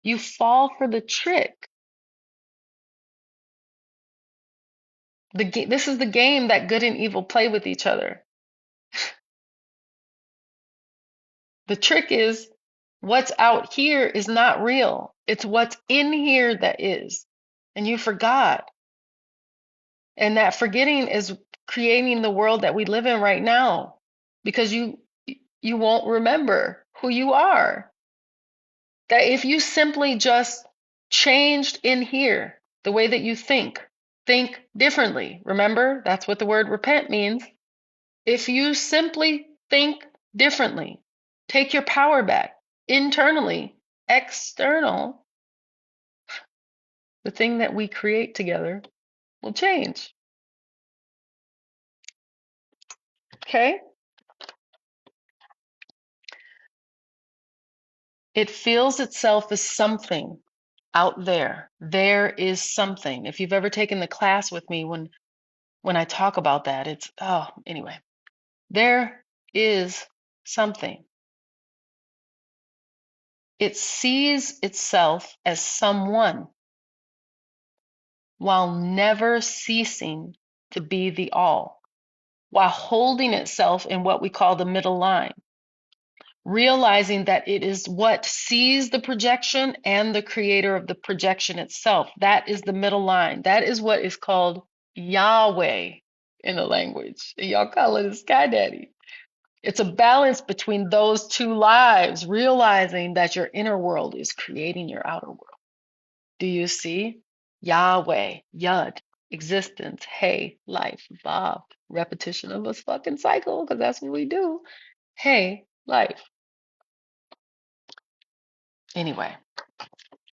You fall for the trick. This is the game that good and evil play with each other. The trick is what's out here is not real. It's what's in here that is. And you forgot. And that forgetting is creating the world that we live in right now because you won't remember who you are. That if you simply just changed in here the way that you think differently. Remember, that's what the word repent means. If you simply think differently, take your power back internally, external, the thing that we create together will change. Okay? It feels itself as something out there. There is something. If you've ever taken the class with me when I talk about that, it's anyway. There is something. It sees itself as someone. while never ceasing to be the all, while holding itself in what we call the middle line, realizing that it is what sees the projection and the creator of the projection itself. That is the middle line. That is what is called Yahweh in the language. Y'all call it a Sky Daddy. It's a balance between those two lives, realizing that your inner world is creating your outer world. Do you see? Yahweh, Yud, existence, hey, life, Vav, repetition of a fucking cycle, because that's what we do. Hey, life. Anyway,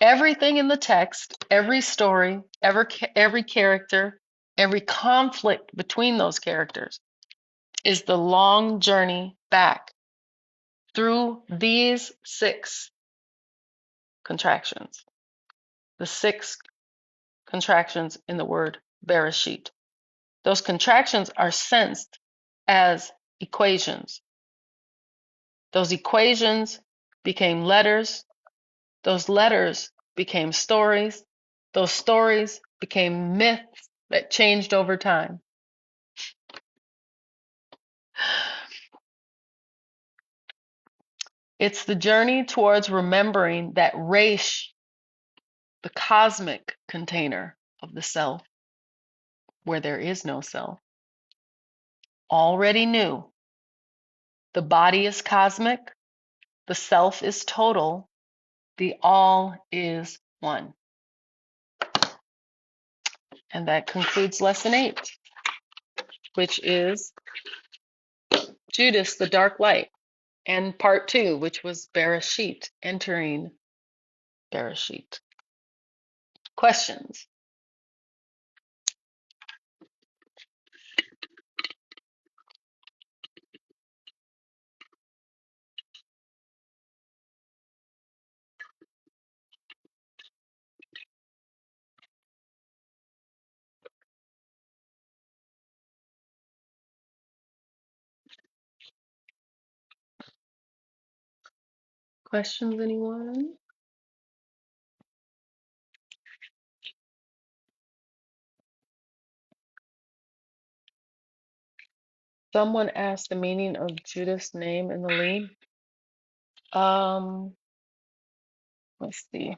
everything in the text, every story, every character, every conflict between those characters is the long journey back through these 6 contractions. The 6 contractions in the word Bereshit. Those contractions are sensed as equations. Those equations became letters. Those letters became stories. Those stories became myths that changed over time. It's the journey towards remembering that Resh, the cosmic container of the self, where there is no self, already knew the body is cosmic, the self is total, the all is one. And that concludes lesson 8, which is Judas, the dark light, and part 2, which was Bereshit, entering Bereshit. Questions? Questions, anyone? Someone asked the meaning of Judas' name in the lead. Let's see.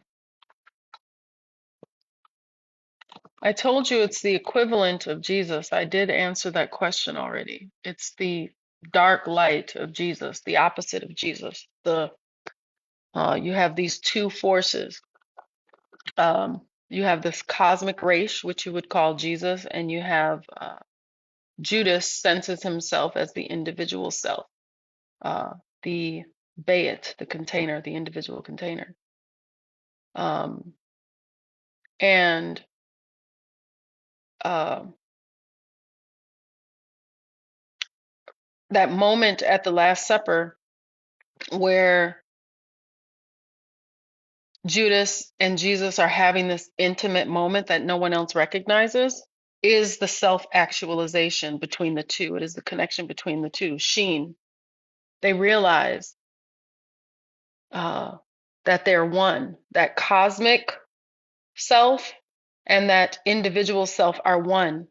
I told you it's the equivalent of Jesus. I did answer that question already. It's the dark light of Jesus, the opposite of Jesus. You have these 2 forces. You have this cosmic race, which you would call Jesus, and you have Judas senses himself as the individual self, the bayit, the container, the individual container. And that moment at the Last Supper where Judas and Jesus are having this intimate moment that no one else recognizes is the self-actualization between the two. It is the connection between the two. Sheen. They realize that they're one. That cosmic self and that individual self are one.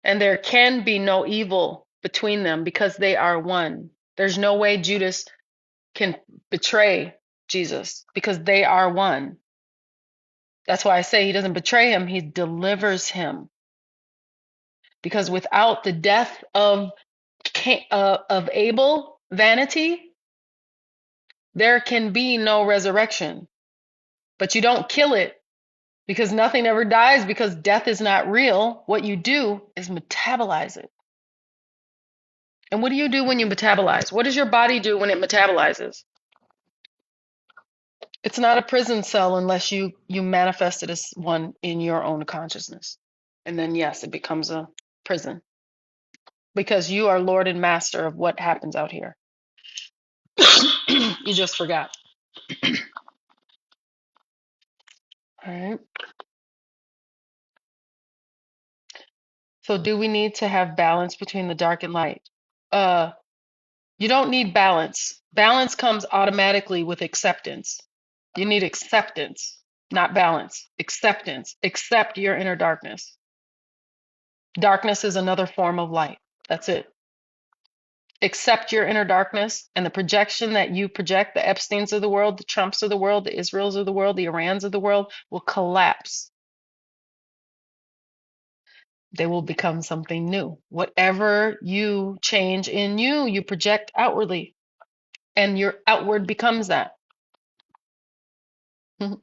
And there can be no evil between them because they are one. There's no way Judas can betray Jesus because they are one. That's why I say he doesn't betray him, he delivers him. Because without the death of Abel, vanity, there can be no resurrection. But you don't kill it because nothing ever dies because death is not real. What you do is metabolize it. And what do you do when you metabolize? What does your body do when it metabolizes? It's not a prison cell unless you manifest it as one in your own consciousness. And then, yes, it becomes a prison because you are Lord and Master of what happens out here. You just forgot. All right. So do we need to have balance between the dark and light? You don't need balance. Balance comes automatically with acceptance. You need acceptance. not balance. Acceptance. Accept your inner darkness. Darkness is another form of light. That's it. Accept your inner darkness, and the projection that you project, the Epsteins of the world, the Trumps of the world, the Israels of the world, the Irans of the world, will collapse. They will become something new. Whatever you change in you, you project outwardly, and your outward becomes that. Mhm.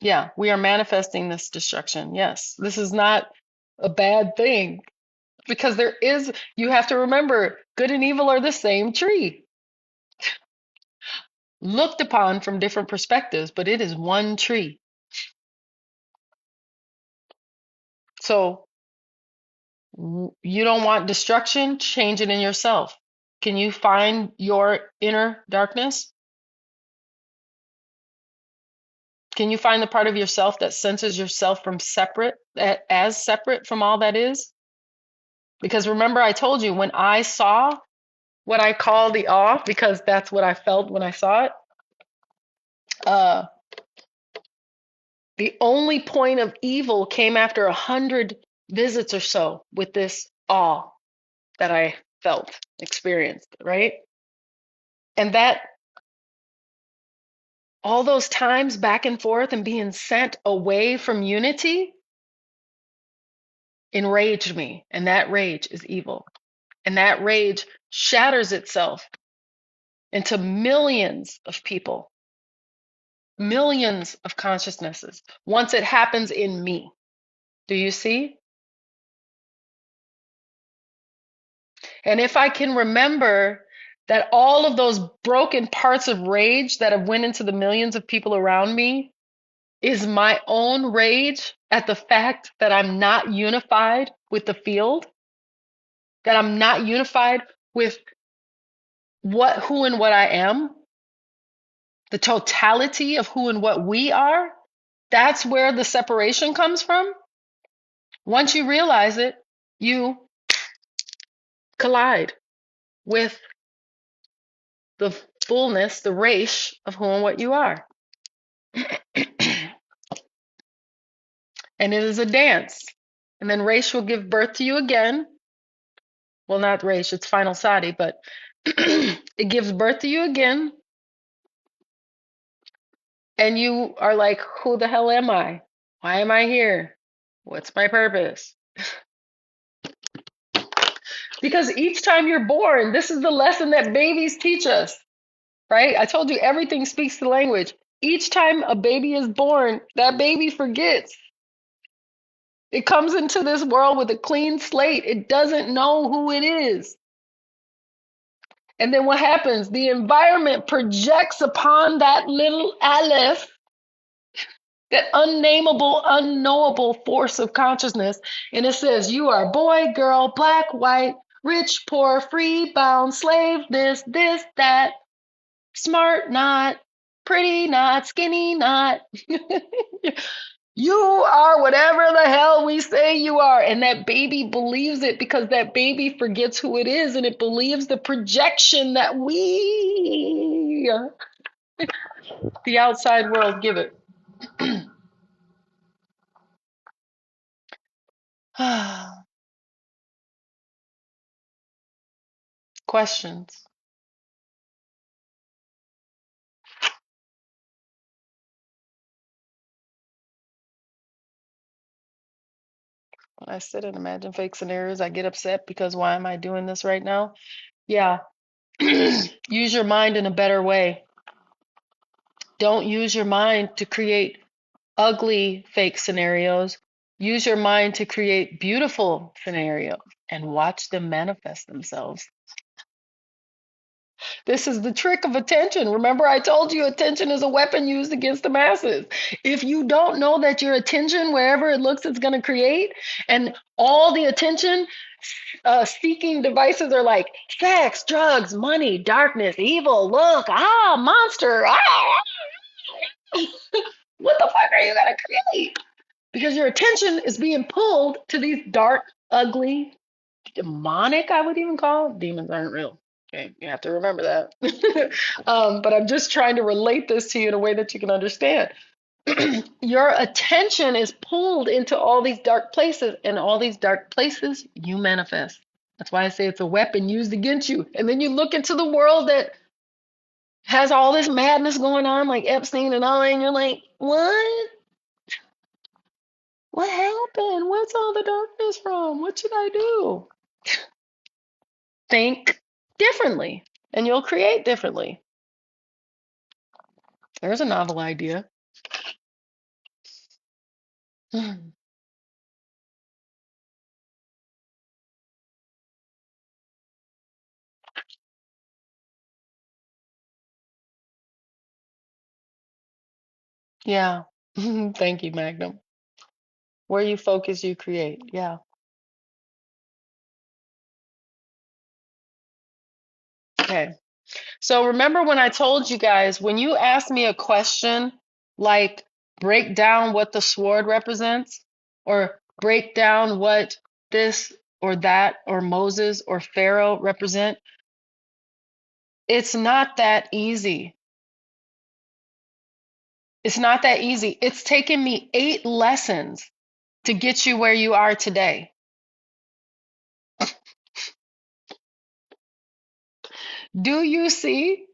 Yeah, we are manifesting this destruction. Yes, this is not a bad thing because you have to remember, good and evil are the same tree, looked upon from different perspectives, but it is one tree. So you don't want destruction, change it in yourself. Can you find your inner darkness? Can you find the part of yourself that senses yourself from separate, as separate from all that is? Because remember, I told you when I saw what I call the awe, because that's what I felt when I saw it. Uh, the only point of evil came after 100 visits or so with this awe that I felt, experienced, right? And that all those times back and forth and being sent away from unity enraged me. And that rage is evil. And that rage shatters itself into millions of people, millions of consciousnesses once it happens in me. Do you see? And if I can remember that all of those broken parts of rage that have went into the millions of people around me is my own rage at the fact that I'm not unified with the field, that I'm not unified with who and what I am, the totality of who and what we are, that's where the separation comes from. Once you realize it, you collide with the fullness, the resh of who and what you are. And it is a dance. And then resh will give birth to you again. Well, not resh, it's final sati, but it gives birth to you again. And you are like, who the hell am I? Why am I here? What's my purpose? Because each time you're born, this is the lesson that babies teach us, right? I told you everything speaks the language. Each time a baby is born, that baby forgets. It comes into this world with a clean slate. It doesn't know who it is. And then what happens? The environment projects upon that little aleph, that unnameable, unknowable force of consciousness. And it says, you are boy, girl, black, white, rich, poor, free, bound, slave, this, that, smart, not, pretty, not, skinny, not. You are whatever the hell we say you are. And that baby believes it because that baby forgets who it is and it believes the projection that we, the outside world, give it. Questions? When I sit and imagine fake scenarios, I get upset because why am I doing this right now? Yeah. Use your mind in a better way. Don't use your mind to create ugly fake scenarios. Use your mind to create beautiful scenarios and watch them manifest themselves. This is the trick of attention. Remember, I told you attention is a weapon used against the masses. If you don't know that your attention, wherever it looks, it's going to create, and all the attention seeking devices are like sex, drugs, money, darkness, evil, look, monster, what the fuck are you going to create? Because your attention is being pulled to these dark, ugly, demonic, I would even call. Demons aren't real. Okay, you have to remember that. But I'm just trying to relate this to you in a way that you can understand. Your attention is pulled into all these dark places, and all these dark places you manifest. That's why I say it's a weapon used against you. And then you look into the world that has all this madness going on, like Epstein and all, and you're like, what? What happened? What's all the darkness from? What should I do? Think differently, and you'll create differently. There's a novel idea. Yeah. Thank you, Magnum. Where you focus, you create. Yeah. Okay. So remember when I told you guys, when you ask me a question like break down what the sword represents, or break down what this or that or Moses or Pharaoh represent, it's not that easy. It's not that easy. It's taken me 8 lessons to get you where you are today. Do you see?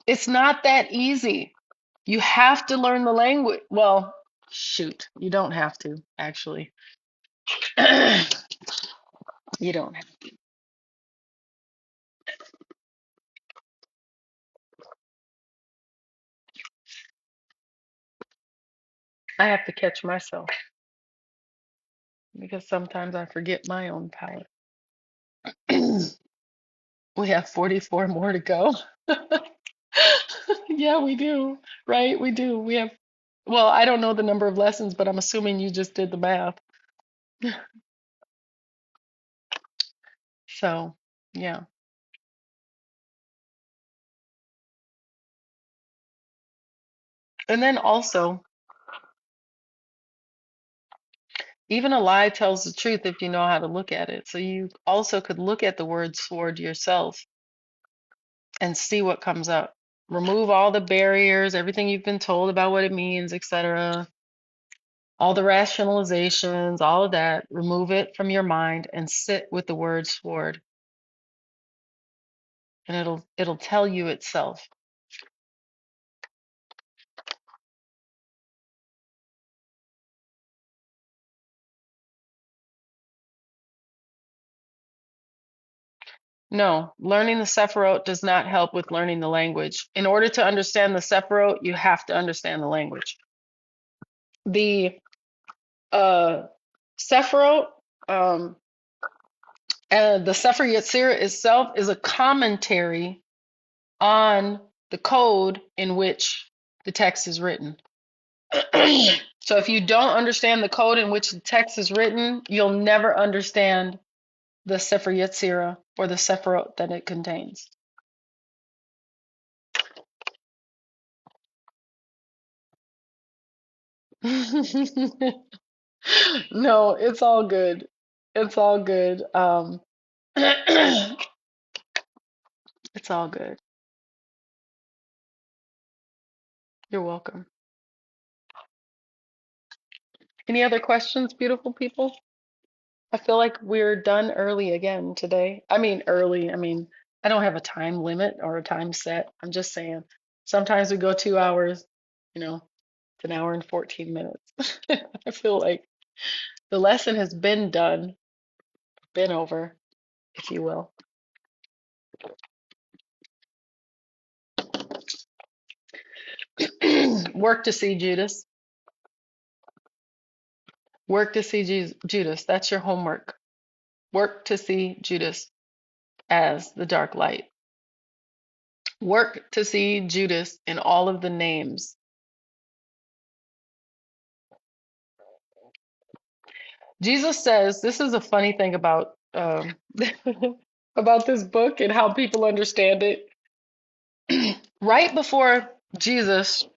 It's not that easy. You have to learn the language. Well, shoot, you don't have to, actually. You don't have. I have to catch myself because sometimes I forget my own power. We have 44 more to go. Yeah, we do. Right? We do. We have, well, I don't know the number of lessons, but I'm assuming you just did the math. So, yeah. And then also, even a lie tells the truth if you know how to look at it. So you also could look at the word sword yourself and see what comes up. Remove all the barriers, everything you've been told about what it means, etc. All the rationalizations, all of that, remove it from your mind and sit with the word sword, and it'll tell you itself. No, learning the Sephiroth does not help with learning the language. In order to understand the Sephiroth, you have to understand the language. The Sephiroth, um, and the Sefer Yetzirah itself is a commentary on the code in which the text is written. So if you don't understand the code in which the text is written, you'll never understand the Sefer Yetzirah or the Sephiroth that it contains. No, it's all good. It's all good. It's all good. You're welcome. Any other questions, beautiful people? I feel like we're done early again today. I mean, early. I mean, I don't have a time limit or a time set. I'm just saying, sometimes we go 2 hours, it's an hour and 14 minutes. I feel like the lesson has been done, been over, if you will. Work to see Judas. Work to see Judas. That's your homework. Work to see Judas as the dark light. Work to see Judas in all of the names. Jesus says, this is a funny thing about about this book and how people understand it. Right before Jesus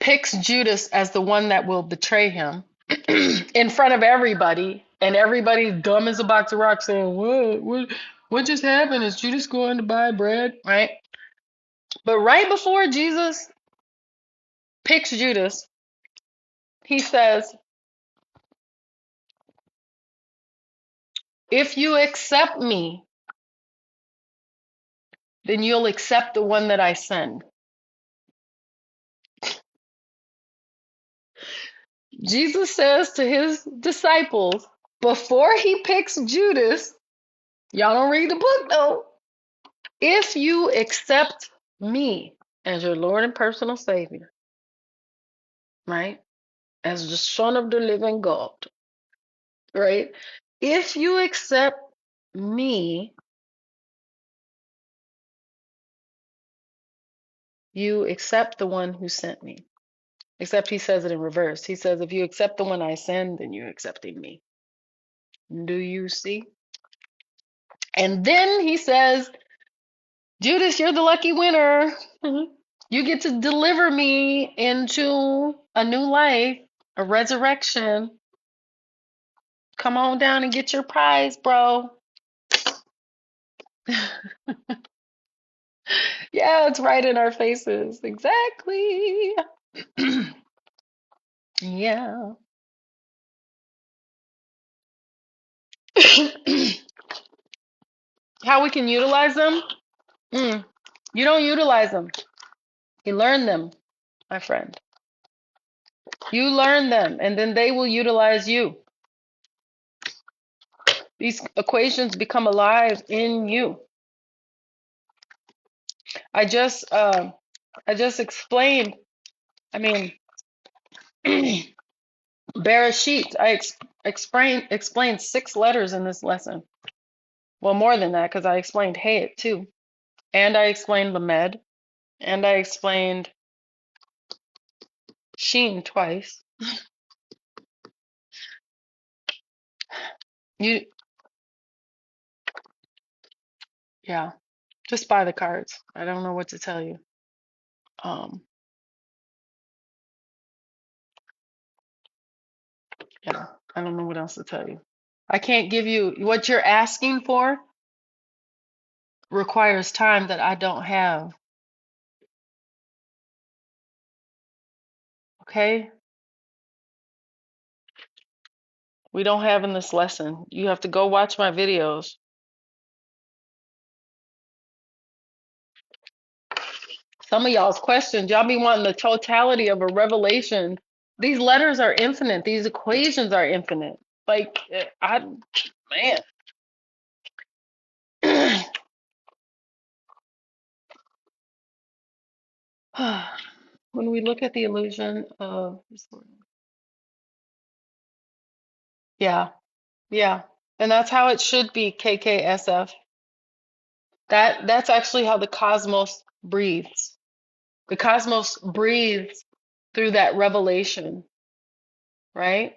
picks Judas as the one that will betray him in front of everybody, and everybody's dumb as a box of rocks saying, what? What just happened? Is Judas going to buy bread? Right? But right before Jesus picks Judas, he says, if you accept me, then you'll accept the one that I send. Jesus says to his disciples, before he picks Judas, y'all don't read the book though, if you accept me as your Lord and personal Savior, right? As the Son of the living God, right? If you accept me, you accept the one who sent me. Except he says it in reverse. He says, if you accept the one I send, then you're accepting me. Do you see? And then he says, Judas, you're the lucky winner. You get to deliver me into a new life, a resurrection. Come on down and get your prize, bro. Yeah, it's right in our faces. Exactly. Yeah. How we can utilize them? You don't utilize them. You learn them, my friend. You learn them, and then they will utilize you. These equations become alive in you. I just explained. I mean, Bereshit. Explained 6 letters in this lesson. Well, more than that, because I explained Hayat too, and I explained Lamed, and I explained Sheen twice. You, yeah, just buy the cards. I don't know what to tell you. Um, yeah, I don't know what else to tell you. I can't give you what you're asking for. Requires time that I don't have. Okay, we don't have in this lesson. You have to go watch my videos. Some of y'all's questions, y'all be wanting the totality of a revelation. These letters are infinite. These equations are infinite. Like, man. When we look at the illusion of, yeah, yeah. And that's how it should be, KKSF. That's actually how the cosmos breathes. The cosmos breathes through that revelation, right?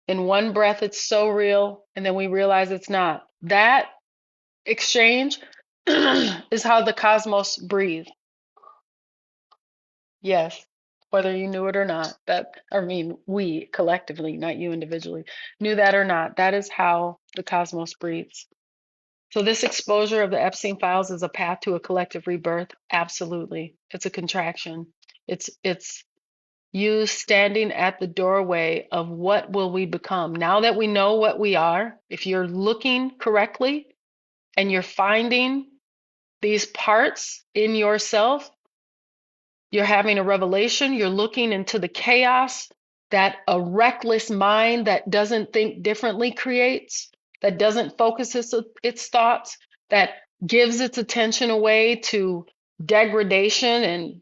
In one breath, it's so real, and then we realize it's not. That exchange is how the cosmos breathes. Yes, whether you knew it or not. I mean, we collectively, not you individually, knew that or not. That is how the cosmos breathes. So this exposure of the Epstein files is a path to a collective rebirth. Absolutely. It's a contraction. It's you standing at the doorway of what will we become. Now that we know what we are, if you're looking correctly and you're finding these parts in yourself, you're having a revelation, you're looking into the chaos that a reckless mind that doesn't think differently creates, that doesn't focus its thoughts, that gives its attention away to degradation and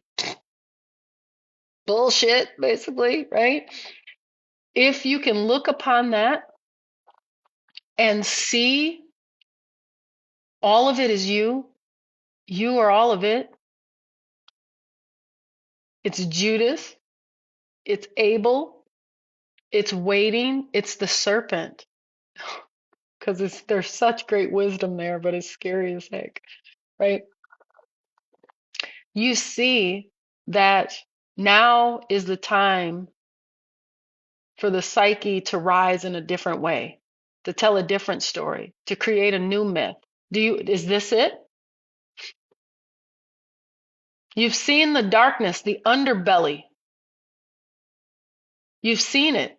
bullshit, basically, right? If you can look upon that and see all of it is you are all of it. It's Judas, it's Abel, it's waiting, it's the serpent. Because there's such great wisdom there, but it's scary as heck, right? You see that now is the time for the psyche to rise in a different way. to tell a different story, to create a new myth. Is this it? You've seen the darkness, the underbelly. You've seen it.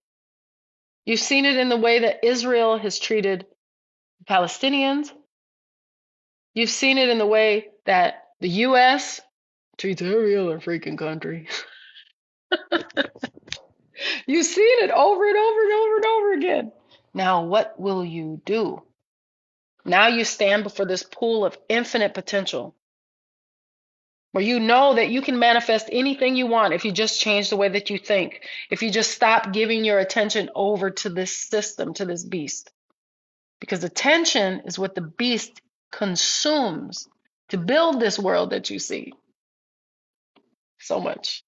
You've seen it in the way that Israel has treated Palestinians. You've seen it in the way that the US treats every other freaking country. You've seen it over and over and over and over again. Now, what will you do? Now you stand before this pool of infinite potential where you know that you can manifest anything you want if you just change the way that you think, if you just stop giving your attention over to this system, to this beast. Because attention is what the beast consumes to build this world that you see. So much.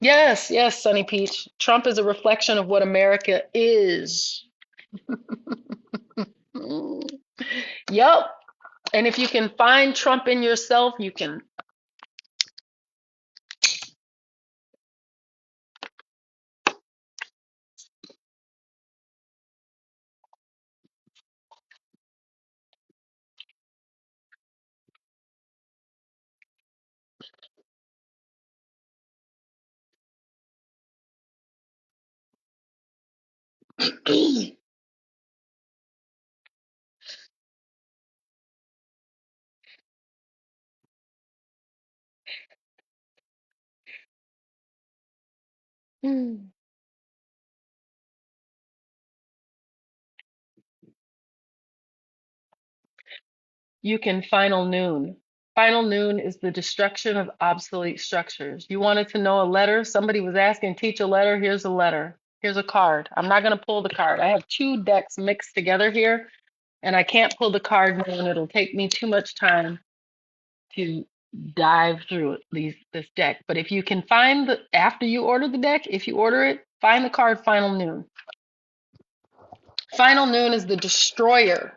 Yes, yes, Sunny Peach. Trump is a reflection of what America is. Yup. And if you can find Trump in yourself, you can. You can final noon. Final noon is the destruction of obsolete structures. You wanted to know a letter? Somebody was asking, teach a letter. Here's a letter. Here's a card. I'm not going to pull the card. I have two decks mixed together here, and I can't pull the card now, and it'll take me too much time to dive through this deck. But if you can find after you order the deck, if you order it, find the card Final Noon. Final Noon is the destroyer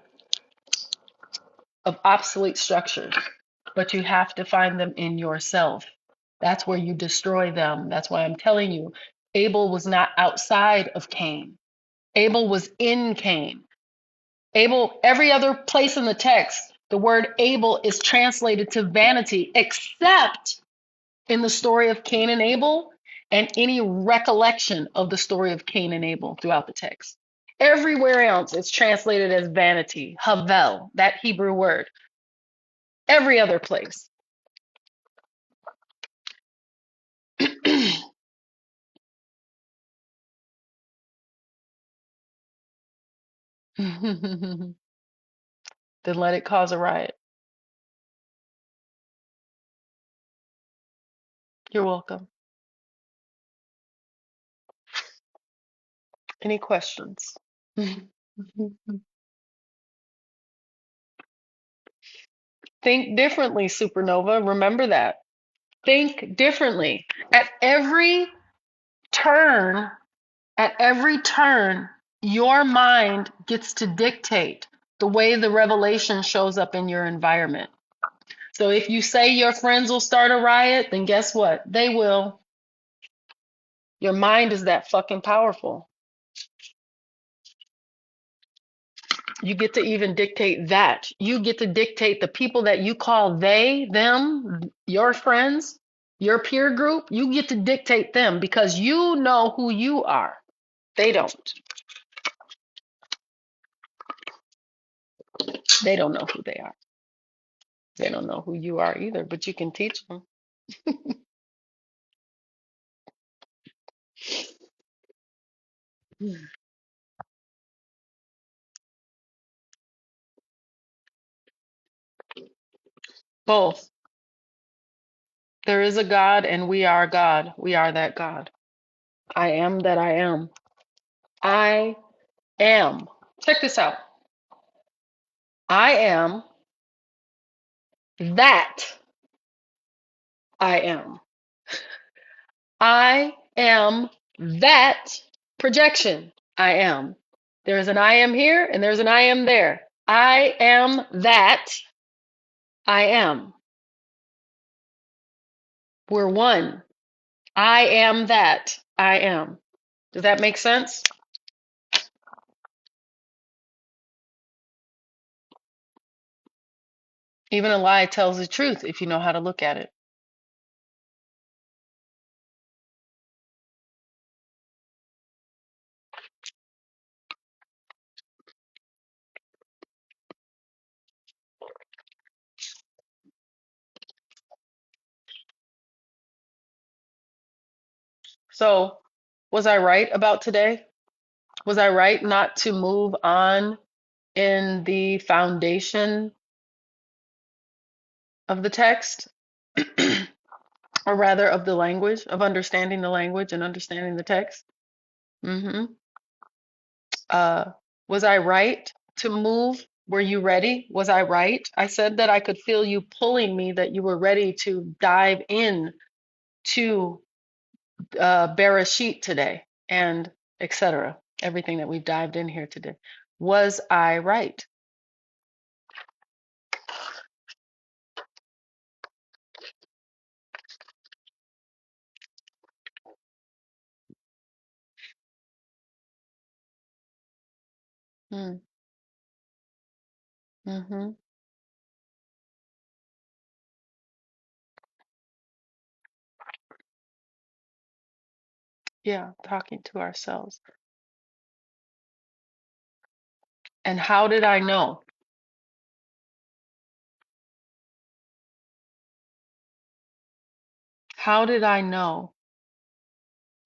of obsolete structures, but you have to find them in yourself. That's where you destroy them. That's why I'm telling you, Abel was not outside of Cain. Abel was in Cain. Abel, every other place in the text, the word Abel is translated to vanity, except in the story of Cain and Abel and any recollection of the story of Cain and Abel throughout the text. Everywhere else, it's translated as vanity, havel, that Hebrew word. Every other place. Then let it cause a riot. You're welcome. Any questions? Think differently, Supernova. Remember that. Think differently. Turn, at every turn, your mind gets to dictate the way the revelation shows up in your environment. So if you say your friends will start a riot, then guess what? They will. Your mind is that fucking powerful. You get to even dictate that. You get to dictate the people that you call they, them, your friends, your peer group. You get to dictate them because you know who you are. They don't. They don't know who they are. They don't know who you are either, but you can teach them. Both. There is a God and we are God. We are that God. I am that I am. I am. Check this out. I am that I am. I am that projection. I am. There's an I am here and there's an I am there. I am that I am. We're one. I am that I am. Does that make sense? Even a lie tells the truth if you know how to look at it. So, was I right about today? Was I right not to move on in the foundation of the text, or rather of the language, of understanding the language and understanding the text? hmm Uh, was I right to move? Were you ready? Was I right? I said that I could feel you pulling me, that you were ready to dive in to Bereshit today, and etc. Everything that we've dived in here today. Was I right? Mm, mm-hmm. Yeah, talking to ourselves. And how did I know? How did I know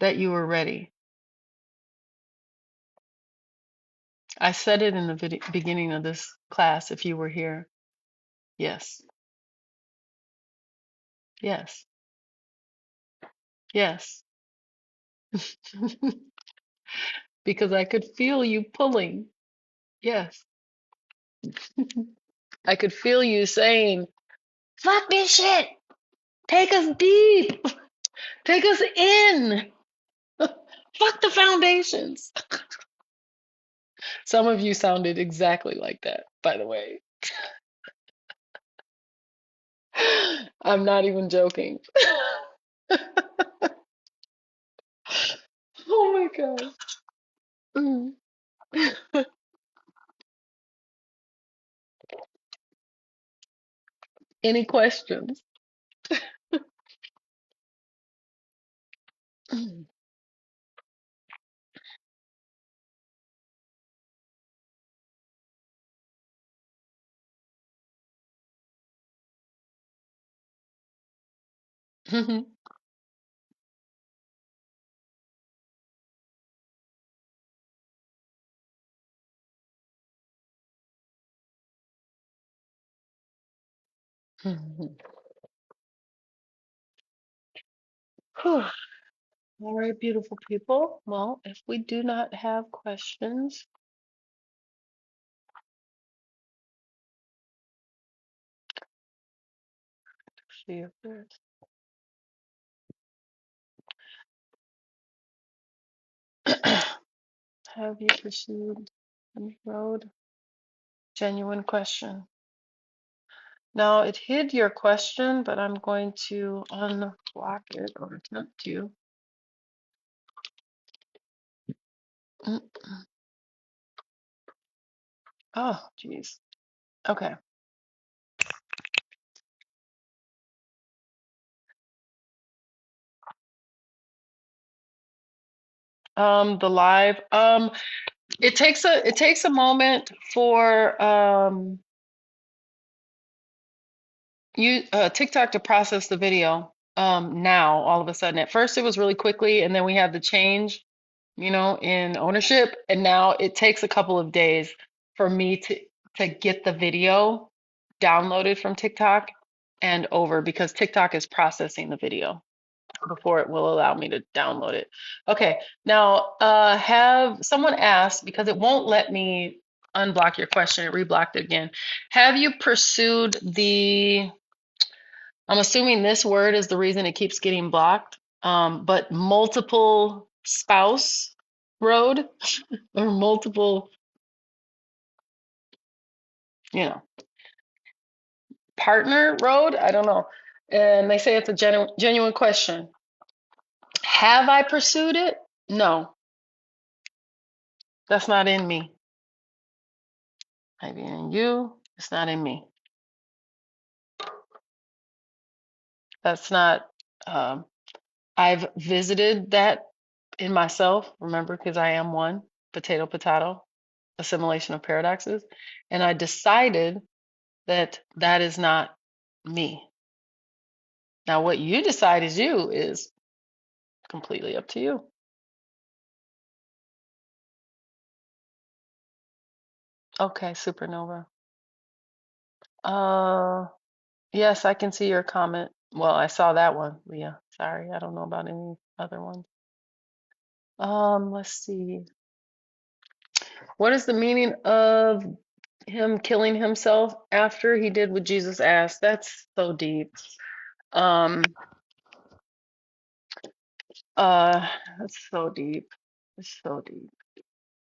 that you were ready? I said it in the beginning of this class if you were here. Yes, yes, yes. Because I could feel you pulling. Yes. I could feel you saying, fuck this shit. Take us deep. Take us in. Fuck the foundations. Some of you sounded exactly like that, by the way. I'm not even joking. Oh my God. Mm. Any questions? Whew. All right, beautiful people. Well, if we do not have questions, see if there's. Have you pursued any road? Genuine question. Now, it hid your question, but I'm going to unblock it or attempt to. Mm. Oh, geez. Okay. The live. It takes a moment for you TikTok to process the video. Now all of a sudden, at first it was really quickly, and then we had the change, in ownership, and now it takes a couple of days for me to get the video downloaded from TikTok and over, because TikTok is processing the video before it will allow me to download it. Okay, now have someone asked, because it won't let me unblock your question, it reblocked it again. Have you pursued I'm assuming this word is the reason it keeps getting blocked, but multiple spouse road, or multiple, you know, partner road? I don't know. And they say it's a genuine question. Have I pursued it? No, that's not in me. Maybe in you, it's not in me. That's not, I've visited that in myself, remember, because I am one, potato, assimilation of paradoxes. And I decided that that is not me. Now, what you decide is you is completely up to you. Okay, supernova. Uh, yes, I can see your comment. Well, I saw that one, Leah. Sorry, I don't know about any other ones. Let's see. What is the meaning of him killing himself after he did what Jesus asked? That's so deep. Um, that's so deep. It's so deep.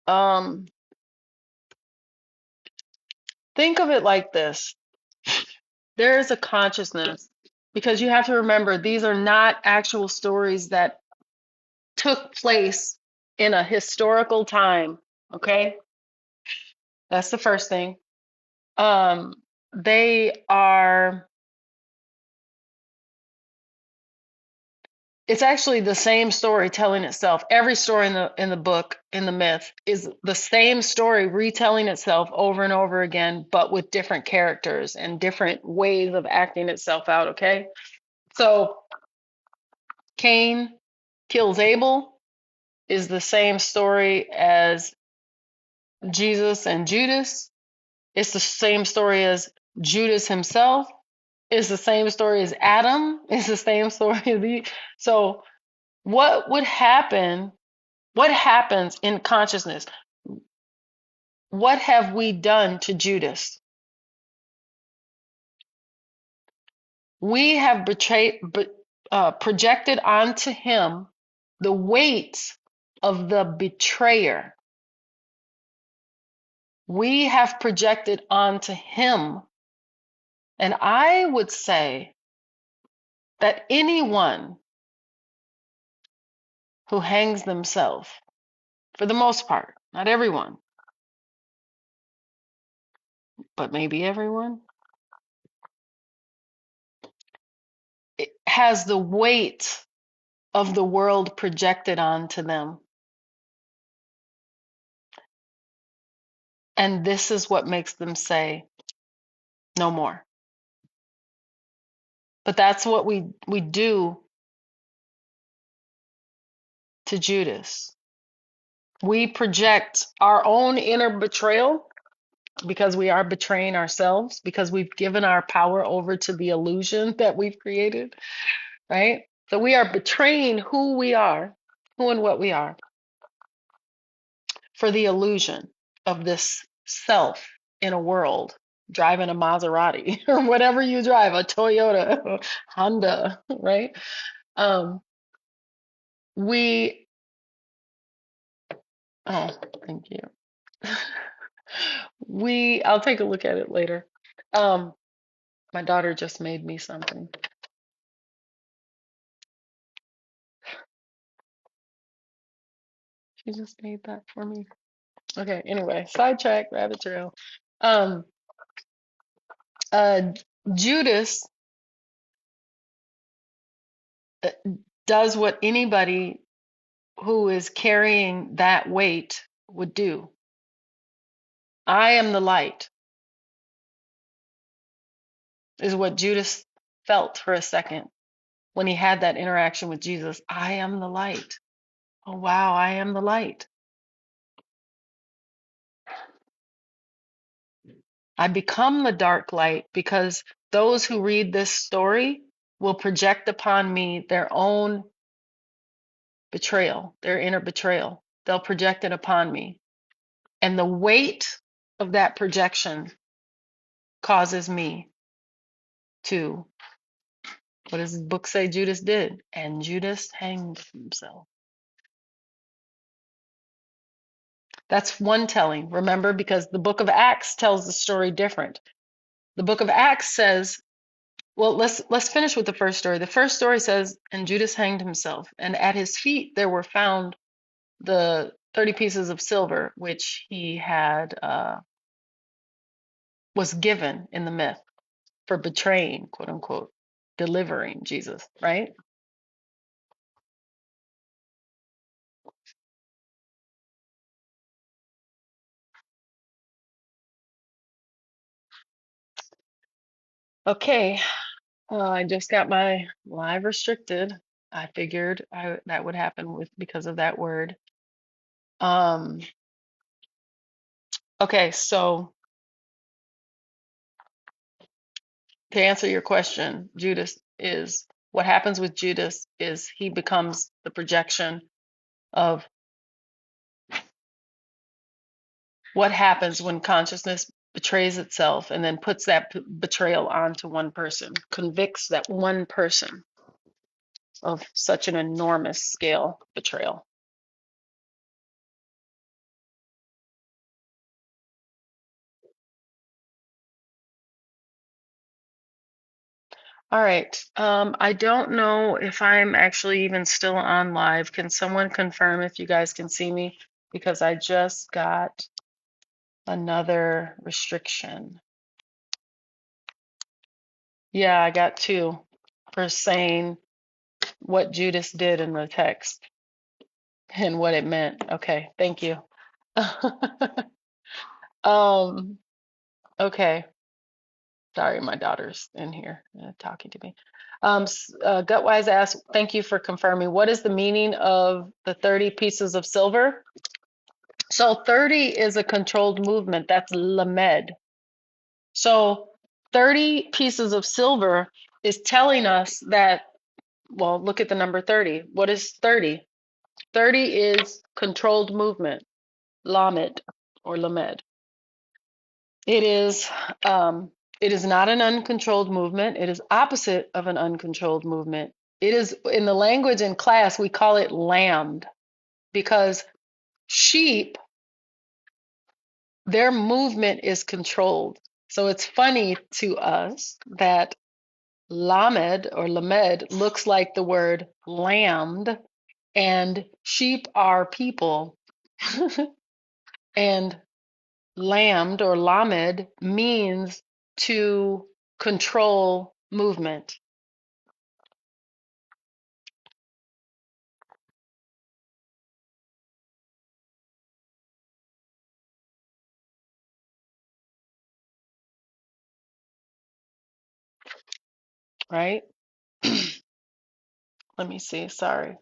Um, think of it like this. There is a consciousness because you have to remember these are not actual stories that took place in a historical time. Okay, that's the first thing. They are. It's actually the same story telling itself. Every story in the book, in the myth, is the same story retelling itself over and over again, but with different characters and different ways of acting itself out. Okay, so Cain kills Abel is the same story as Jesus and Judas. It's the same story as Judas himself. It's the same story as Adam. It's the same story as so what would happen? What happens in consciousness? What have we done to Judas? We have projected onto him the weight of the betrayer. We have projected onto him, and I would say that anyone who hangs themselves, for the most part, not everyone, but maybe everyone, it has the weight of the world projected onto them. And this is what makes them say, no more. But that's what we do to Judas. We project our own inner betrayal because we are betraying ourselves, because we've given our power over to the illusion that we've created, right? So we are betraying who we are, who and what we are, for the illusion of this self in a world driving a Maserati or whatever you drive, a Toyota, Honda, right? Um, we, oh, thank you. I'll take a look at it later. Um, my daughter just made me something. She just made that for me. Okay, anyway, sidetrack, rabbit trail. Um, uh, Judas uh, does what anybody who is carrying that weight would do. I am the light, is what Judas felt for a second when he had that interaction with Jesus. I am the light. Oh, wow, I am the light. I become the dark light because those who read this story will project upon me their own betrayal, their inner betrayal. They'll project it upon me. And the weight of that projection causes me to, what does the book say Judas did? And Judas hanged himself. That's one telling, remember, because the book of Acts tells the story different. The book of Acts says, well, let's finish with the first story. The first story says, and Judas hanged himself, and at his feet there were found the 30 pieces of silver, which he had was given in the myth for betraying, quote unquote. delivering Jesus, right? Okay, I just got my live restricted. I figured that would happen with because of that word. Um, okay, so to answer your question, Judas is what happens with Judas is he becomes the projection of what happens when consciousness betrays itself and then puts that betrayal onto one person, convicts that one person of such an enormous scale betrayal. All right. I don't know if I'm actually even still on live. Can someone confirm if you guys can see me? Because I just got another restriction. Yeah, I got two for saying what Judas did in the text and what it meant. Okay, thank you. Um, okay. Sorry, my daughter's in here talking to me. Gutwise asked, thank you for confirming. What is the meaning of the 30 pieces of silver? So 30 is a controlled movement. That's lamed. So 30 pieces of silver is telling us that, well, look at the number 30. What is 30? 30 is controlled movement, lamed or lamed. It is it is not an uncontrolled movement. It is opposite of an uncontrolled movement. It is in the language in class we call it lambed because sheep, their movement is controlled. So it's funny to us that lamed or lamed looks like the word lambed, and sheep are people. And lambed or lamed means to control movement, right? Let me see. Sorry.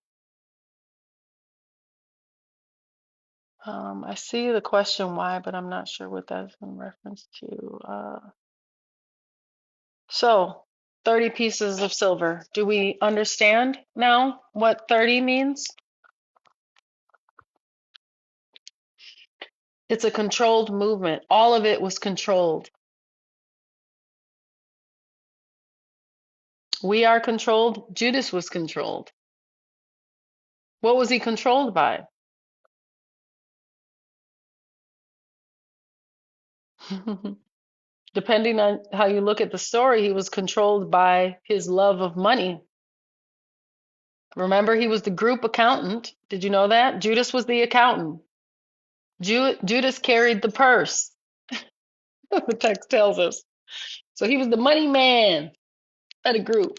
I see the question why, but I'm not sure what that's in reference to. So, 30 pieces of silver. Do we understand now what 30 means? It's a controlled movement. All of it was controlled. We are controlled. Judas was controlled. What was he controlled by? Depending on how you look at the story, he was controlled by his love of money. Remember, he was the group accountant. Did you know that? Judas was the accountant. Judas carried the purse, the text tells us. So he was the money man of the group.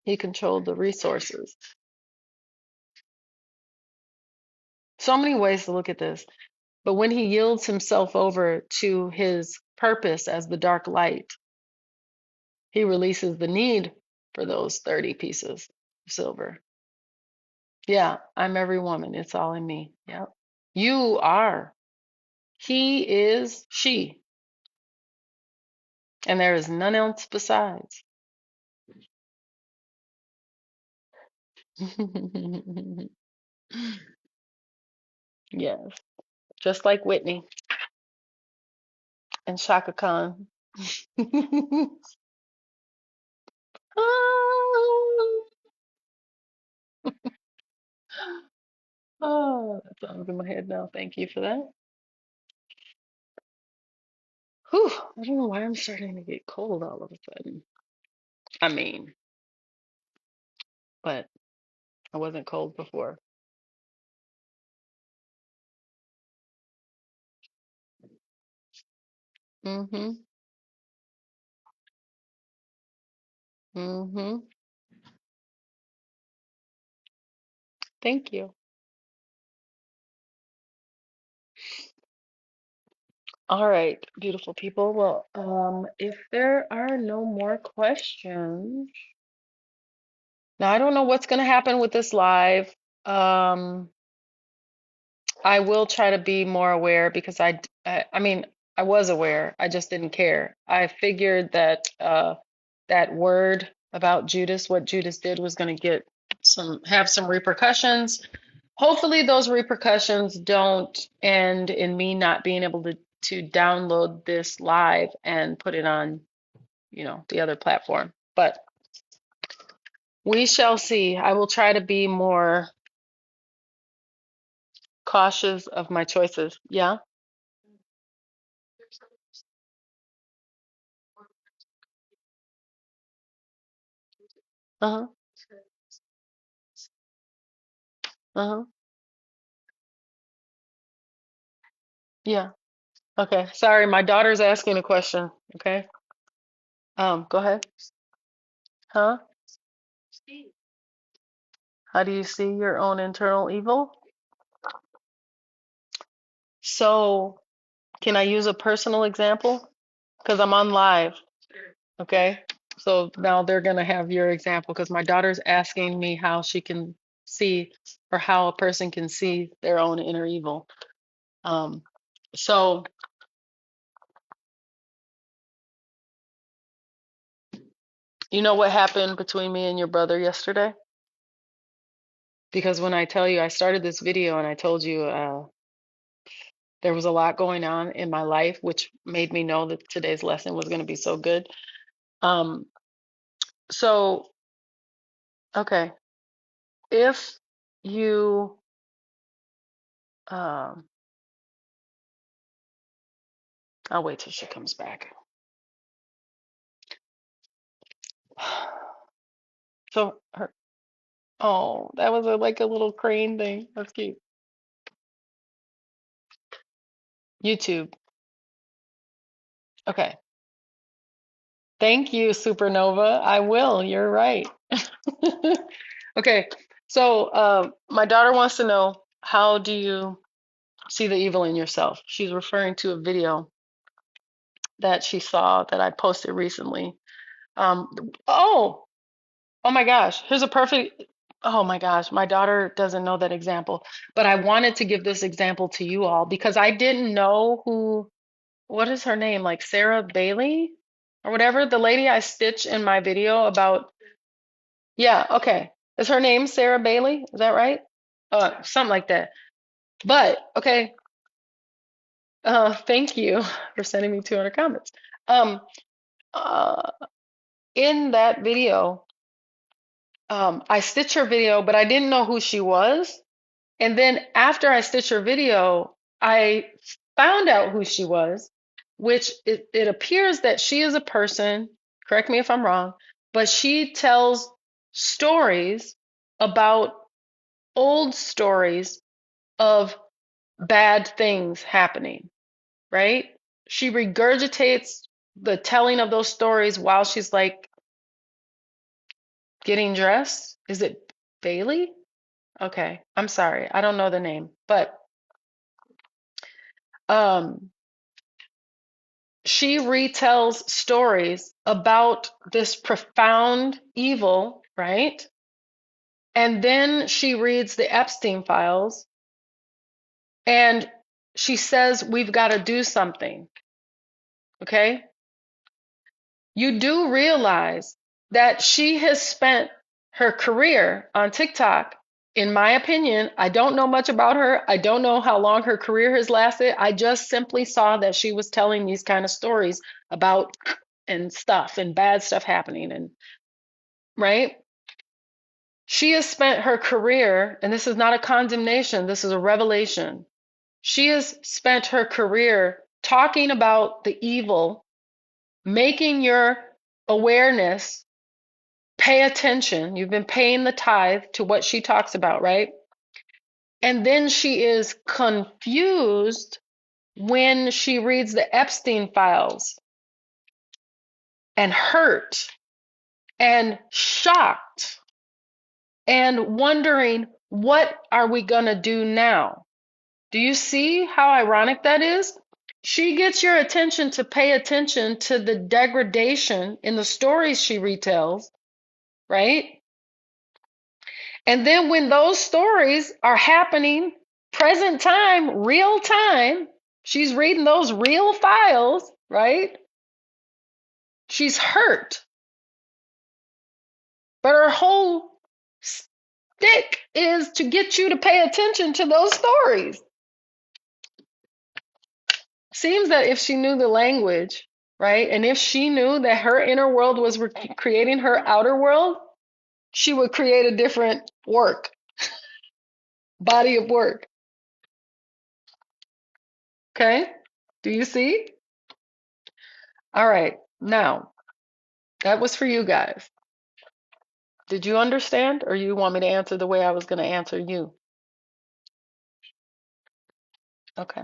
He controlled the resources. So many ways to look at this. But when he yields himself over to his purpose as the dark light, he releases the need for those 30 pieces of silver. Yeah, I'm every woman. It's all in me. Yep. You are. He is she. And there is none else besides. Yes. Just like Whitney and Shaka Khan. Oh, that sounds in my head now. Thank you for that. Whew, I don't know why I'm starting to get cold all of a sudden. I mean, but I wasn't cold before. Mm-hmm. Mm-hmm. Thank you. All right, beautiful people. Well, if there are no more questions, now I don't know what's going to happen with this live. Um, I will try to be more aware because I mean, I was aware. I just didn't care. I figured that that word about Judas, what Judas did, was going to have some repercussions. Hopefully, those repercussions don't end in me not being able to download this live and put it on, the other platform. But we shall see. I will try to be more cautious of my choices. Yeah. Uh-huh. Uh-huh. Yeah. Okay. Sorry, my daughter's asking a question. Okay. Go ahead. Huh? How do you see your own internal evil? So, can I use a personal example? Because I'm on live. Okay. So now they're going to have your example because my daughter's asking me how she can see or how a person can see their own inner evil. Um, so, you know what happened between me and your brother yesterday? Because when I tell you, I started this video and I told you there was a lot going on in my life, which made me know that today's lesson was going to be so good. Um, so, okay, if you, um, I'll wait till she comes back. So her, oh, that was like a little crane thing. That's cute. YouTube. Okay. Thank you, Supernova. I will. You're right. Okay. So, my daughter wants to know, how do you see the evil in yourself? She's referring to a video that she saw that I posted recently. Um, oh, oh my gosh. Here's a perfect, oh my gosh. My daughter doesn't know that example, but I wanted to give this example to you all because I didn't know what is her name? Like Sarah Bailey or whatever? The lady I stitched in my video about, yeah, okay. Is her name Sarah Bailey? Is that right? Something like that. But okay, thank you for sending me 200 comments. Um, uh, in that video, I stitched her video, but I didn't know who she was. And then after I stitched her video, I found out who she was, which it appears that she is a person, correct me if I'm wrong, but she tells stories about old stories of bad things happening, right? She regurgitates the telling of those stories while she's like getting dressed. Is it Bailey? Okay, I'm sorry. I don't know the name, but um she retells stories about this profound evil, right? And then she reads the Epstein files and she says, we've got to do something. Okay. You do realize that she has spent her career on TikTok. In my opinion, I don't know much about her. I don't know how long her career has lasted. I just simply saw that she was telling these kind of stories about and stuff and bad stuff happening and right? She has spent her career, and this is not a condemnation, this is a revelation. She has spent her career talking about the evil, making your awareness pay attention. You've been paying the tithe to what she talks about, right? And then she is confused when she reads the Epstein files and hurt and shocked and wondering, what are we going to do now? Do you see how ironic that is? She gets your attention to pay attention to the degradation in the stories she retells, right? And then when those stories are happening present time, real time, she's reading those real files, right? She's hurt. But her whole stick is to get you to pay attention to those stories. Seems that if she knew the language, right, and if she knew that her inner world was creating her outer world, she would create a different body of work. Okay? Do you see? All right. Now, that was for you guys. Did you understand, or you want me to answer the way I was going to answer you? Okay.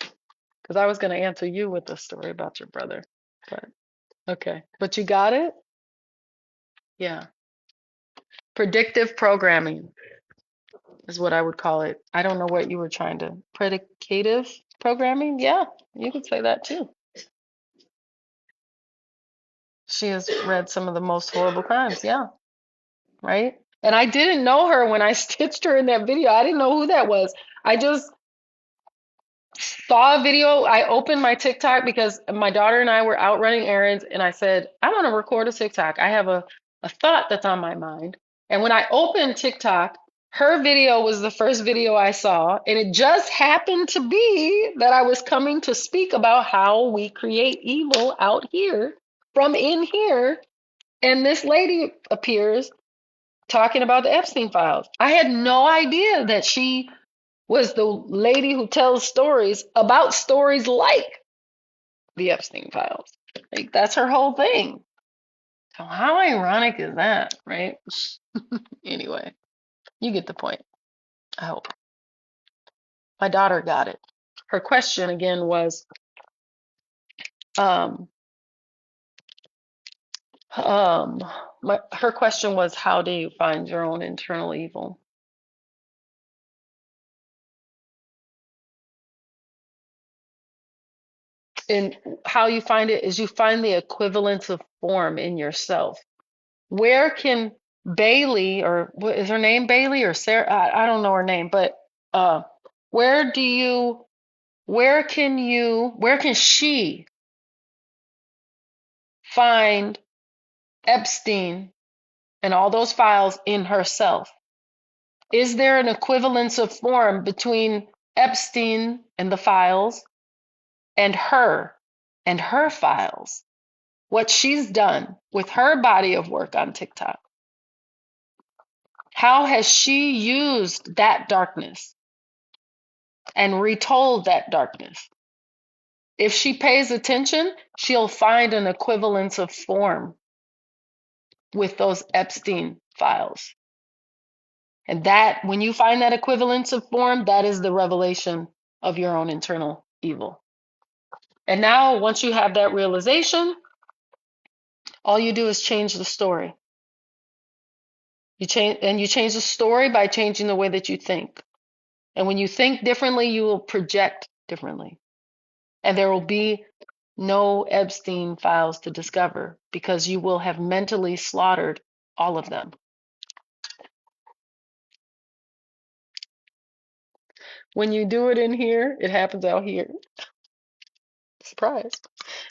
Because I was going to answer you with the story about your brother. But okay. But you got it? Yeah. Predictive programming is what I would call it. I don't know what you were trying to. Predicative programming? Yeah, you could say that too. She has read some of the most horrible crimes. Yeah. Right. And I didn't know her when I stitched her in that video. I didn't know who that was. I just saw a video. I opened my TikTok because my daughter and I were out running errands, and I said, I want to record a TikTok. I have a thought that's on my mind. And when I opened TikTok, her video was the first video I saw, and it just happened to be that I was coming to speak about how we create evil out here from in here. And this lady appears talking about the Epstein files. I had no idea that she was the lady who tells stories about stories like the Epstein files. Like, that's her whole thing. So how ironic is that, right? Anyway, you get the point. I hope. My daughter got it. Her question again was, um, her question was, how do you find your own internal evil? And how you find it is you find the equivalence of form in yourself. Where can Bailey, or what is her name, Bailey or Sarah? I don't know her name, but uh, where do you, where can she find Epstein and all those files in herself? Is there an equivalence of form between Epstein and the files and her files? What she's done with her body of work on TikTok. How has she used that darkness and retold that darkness? If she pays attention, she'll find an equivalence of form with those Epstein files. And that, when you find that equivalence of form, that is the revelation of your own internal evil. And now, once you have that realization, all you do is change the story. You change the story by changing the way that you think. And when you think differently, you will project differently. And there will be no Epstein files to discover because you will have mentally slaughtered all of them. When you do it in here, it happens out here. Surprise.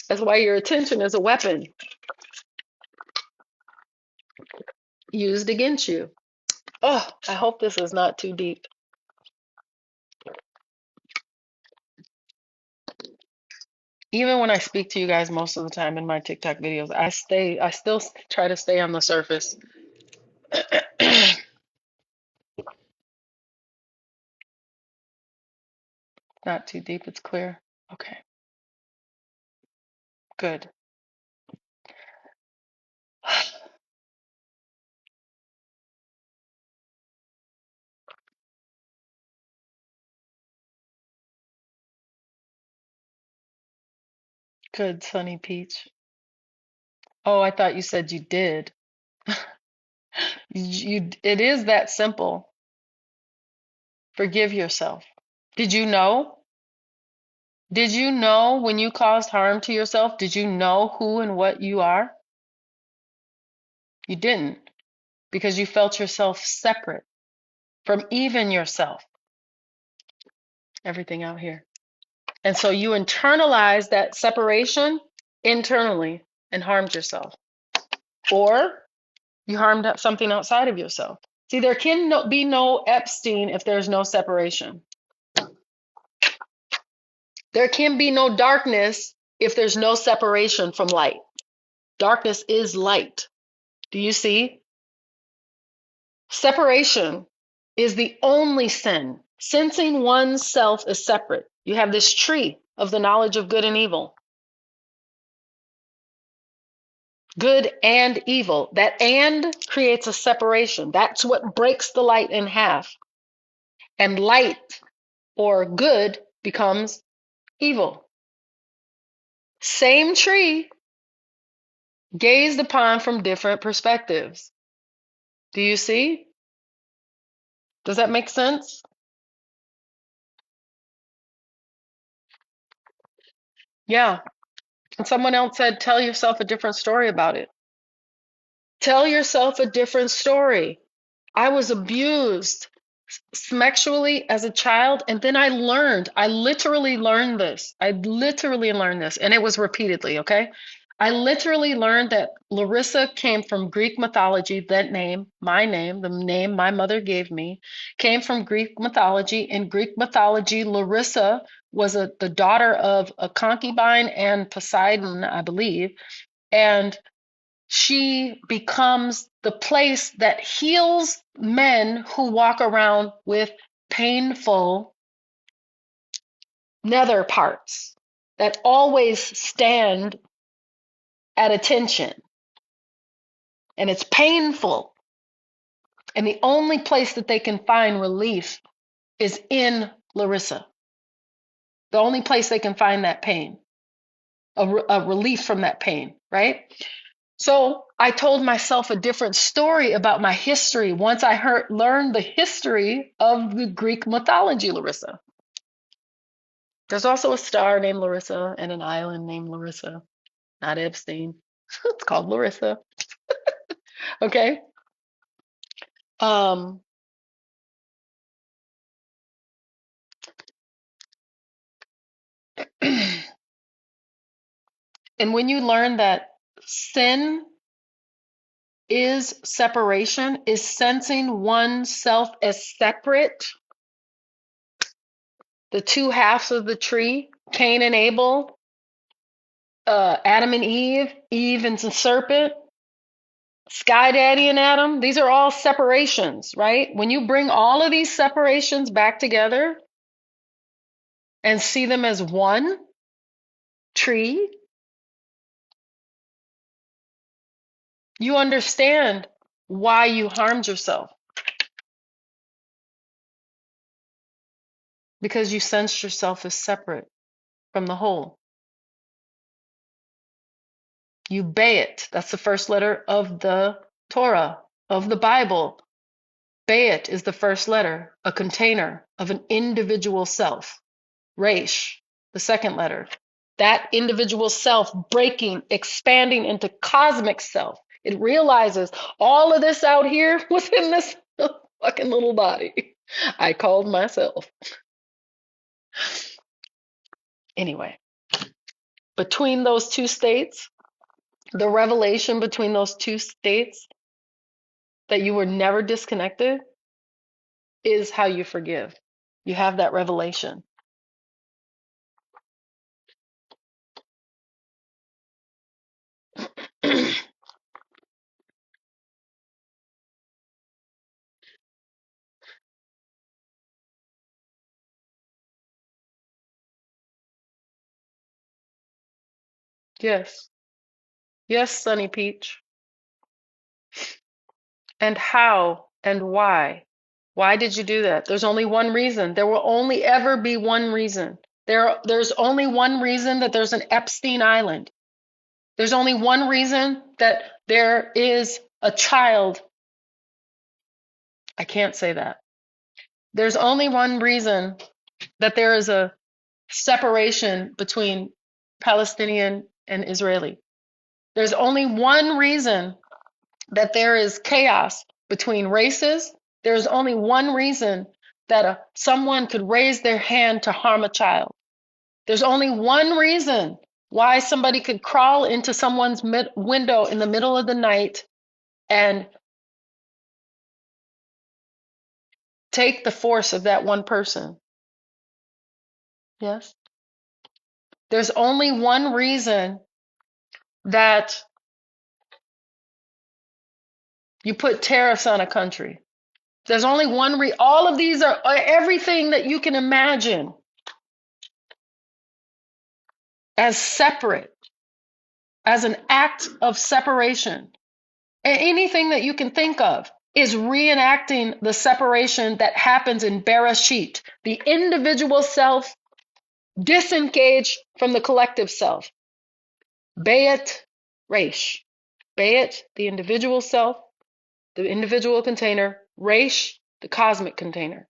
That's why your attention is a weapon used against you. Oh, I hope this is not too deep. Even when I speak to you guys most of the time in my TikTok videos, I still try to stay on the surface. Not too deep, it's clear. Okay, good. Good, Sunny Peach. Oh, I thought you said you did. It is that simple. Forgive yourself. Did you know? Did you know when you caused harm to yourself? Did you know who and what you are? You didn't, because you felt yourself separate from even yourself, everything out here. And so you internalized that separation internally and harmed yourself. Or you harmed something outside of yourself. See, there can be no Epstein if there's no separation. There can be no darkness if there's no separation from light. Darkness is light. Do you see? Separation is the only sin. Sensing oneself as separate. You have this tree of the knowledge of good and evil. Good and evil. That and creates a separation. That's what breaks the light in half. And light or good becomes evil. Same tree, gazed upon from different perspectives. Do you see? Does that make sense? Yeah. And someone else said, tell yourself a different story about it. Tell yourself a different story. I was abused sexually as a child, and then I literally learned this. And it was repeatedly, okay? I literally learned that Larissa came from Greek mythology. That name, my name, the name my mother gave me, came from Greek mythology. In Greek mythology, Larissa was the daughter of a concubine and Poseidon, I believe, and she becomes the place that heals men who walk around with painful nether parts that always stand at attention. And it's painful. And the only place that they can find relief is in Larissa. The only place they can find that pain, a relief from that pain, right? So I told myself a different story about my history once I learned the history of the Greek mythology, Larissa. There's also a star named Larissa and an island named Larissa, not Epstein. It's called Larissa. Okay. Um, and when you learn that sin is separation, is sensing oneself as separate, the two halves of the tree, Cain and Abel, Adam and Eve, Eve and the serpent, Sky Daddy and Adam, these are all separations, right? When you bring all of these separations back together and see them as one tree, you understand why you harmed yourself. Because you sensed yourself as separate from the whole. You Bayit, that's the first letter of the Torah, of the Bible. Bayit is the first letter, a container of an individual self. Resh, the second letter. That individual self breaking, expanding into cosmic self. It realizes all of this out here was in this fucking little body I called myself. Anyway, between those two states, the revelation between those two states that you were never disconnected is how you forgive. You have that revelation. Yes. Yes, Sunny Peach. And how and why? Why did you do that? There's only one reason. There will only ever be one reason. There's only one reason that there's an Epstein Island. There's only one reason that there is a child. I can't say that. There's only one reason that there is a separation between Palestinian and Israeli. There's only one reason that there is chaos between races. There's only one reason that someone could raise their hand to harm a child. There's only one reason why somebody could crawl into someone's window in the middle of the night and take the force of that one person. Yes? There's only one reason that you put tariffs on a country. There's only one all of these are everything that you can imagine as separate, as an act of separation. And anything that you can think of is reenacting the separation that happens in Bereshit, the individual self disengaged from the collective self. Bayit, Resh. Bayit, the individual self, the individual container. Resh, the cosmic container.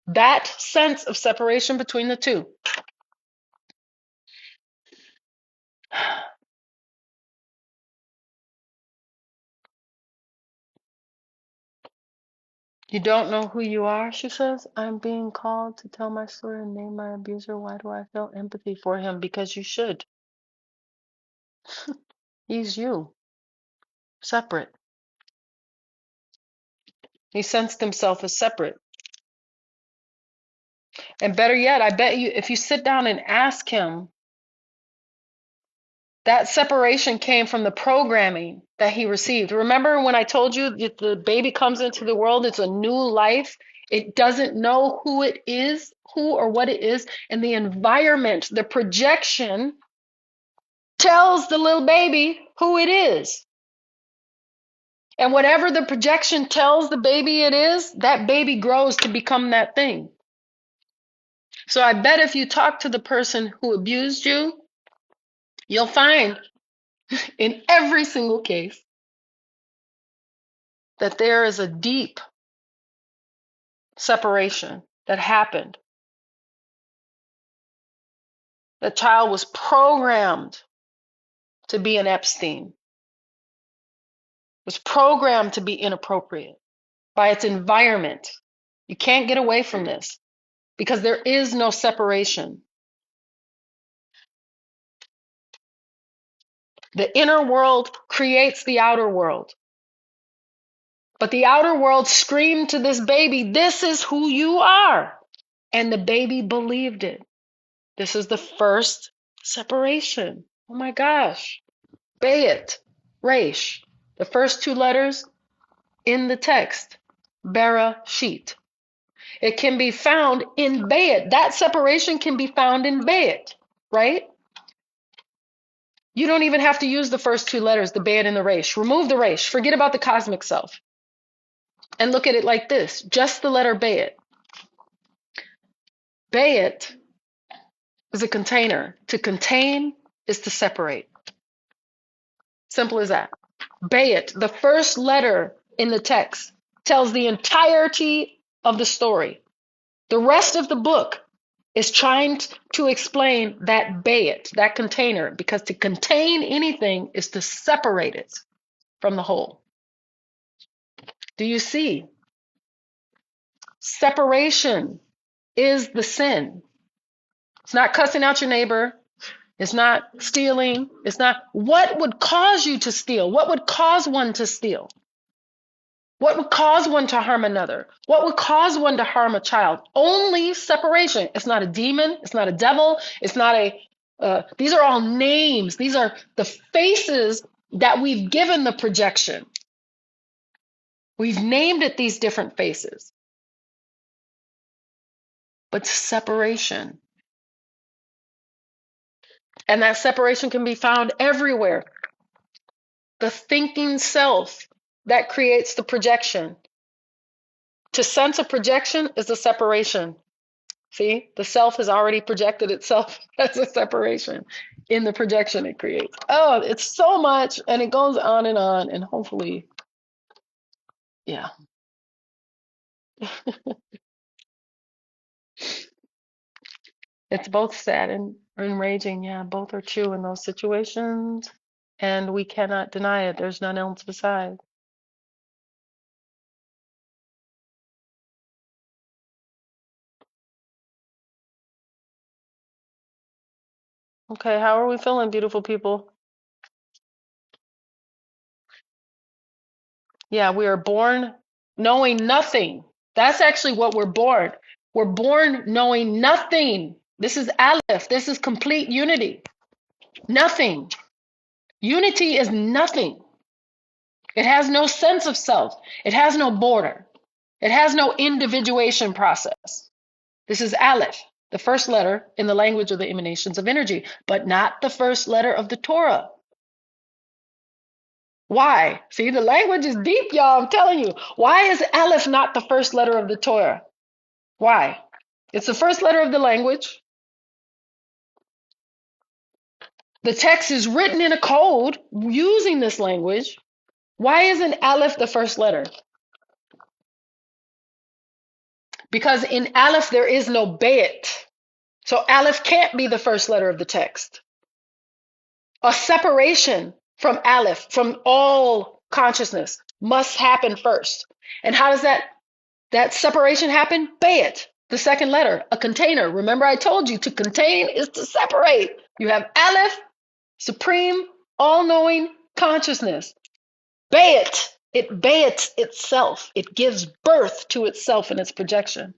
That sense of separation between the two. You don't know who you are, she says. I'm being called to tell my story and name my abuser. Why do I feel empathy for him? Because you should. He's you. Separate. He sensed himself as separate. And better yet, I bet you, if you sit down and ask him, that separation came from the programming that he received. Remember when I told you that the baby comes into the world, it's a new life. It doesn't know who it is, who or what it is. And the environment, the projection, tells the little baby who it is. And whatever the projection tells the baby it is, that baby grows to become that thing. So I bet if you talk to the person who abused you, you'll find in every single case that there is a deep separation that happened. The child was programmed to be an Epstein, was programmed to be inappropriate by its environment. You can't get away from this because there is no separation. The inner world creates the outer world. But the outer world screamed to this baby, this is who you are. And the baby believed it. This is the first separation. Oh my gosh. Bayit, Resh, the first two letters in the text, Bereshit. It can be found in Bayit. That separation can be found in Bayit, right? You don't even have to use the first two letters, the Bayit and the Resh. Remove the Resh. Forget about the cosmic self. And look at it like this, just the letter Bayit. Bayit is a container. To contain is to separate. Simple as that. Bayit, the first letter in the text, tells the entirety of the story. The rest of the book is trying to explain that Bayit, that container, because to contain anything is to separate it from the whole. Do you see? Separation is the sin. It's not cussing out your neighbor. It's not stealing. It's not. What would cause you to steal? What would cause one to steal? What would cause one to harm another? What would cause one to harm a child? Only separation. It's not a demon. It's not a devil. It's not these are all names. These are the faces that we've given the projection. We've named it these different faces. But separation. And that separation can be found everywhere. The thinking self that creates the projection. To sense a projection is a separation. See, the self has already projected itself as a separation in the projection it creates. Oh, it's so much, and it goes on, and hopefully, yeah. It's both sad and enraging. Yeah, both are true in those situations, and we cannot deny it. There's none else beside. Okay, how are we feeling, beautiful people? Yeah, we are born knowing nothing. That's actually what we're born. We're born knowing nothing. This is Aleph. This is complete unity. Nothing. Unity is nothing. It has no sense of self. It has no border. It has no individuation process. This is Aleph, the first letter in the language of the emanations of energy, but not the first letter of the Torah. Why? See, the language is deep, y'all. I'm telling you. Why is Aleph not the first letter of the Torah? Why? It's the first letter of the language. The text is written in a code using this language. Why isn't Aleph the first letter? Because in Aleph there is no Bayit. So Aleph can't be the first letter of the text. A separation from Aleph, from all consciousness, must happen first. And how does that separation happen? Bayit, the second letter, a container. Remember I told you to contain is to separate. You have Aleph, supreme, all-knowing consciousness. Bayit, it bayits itself. It gives birth to itself in its projection.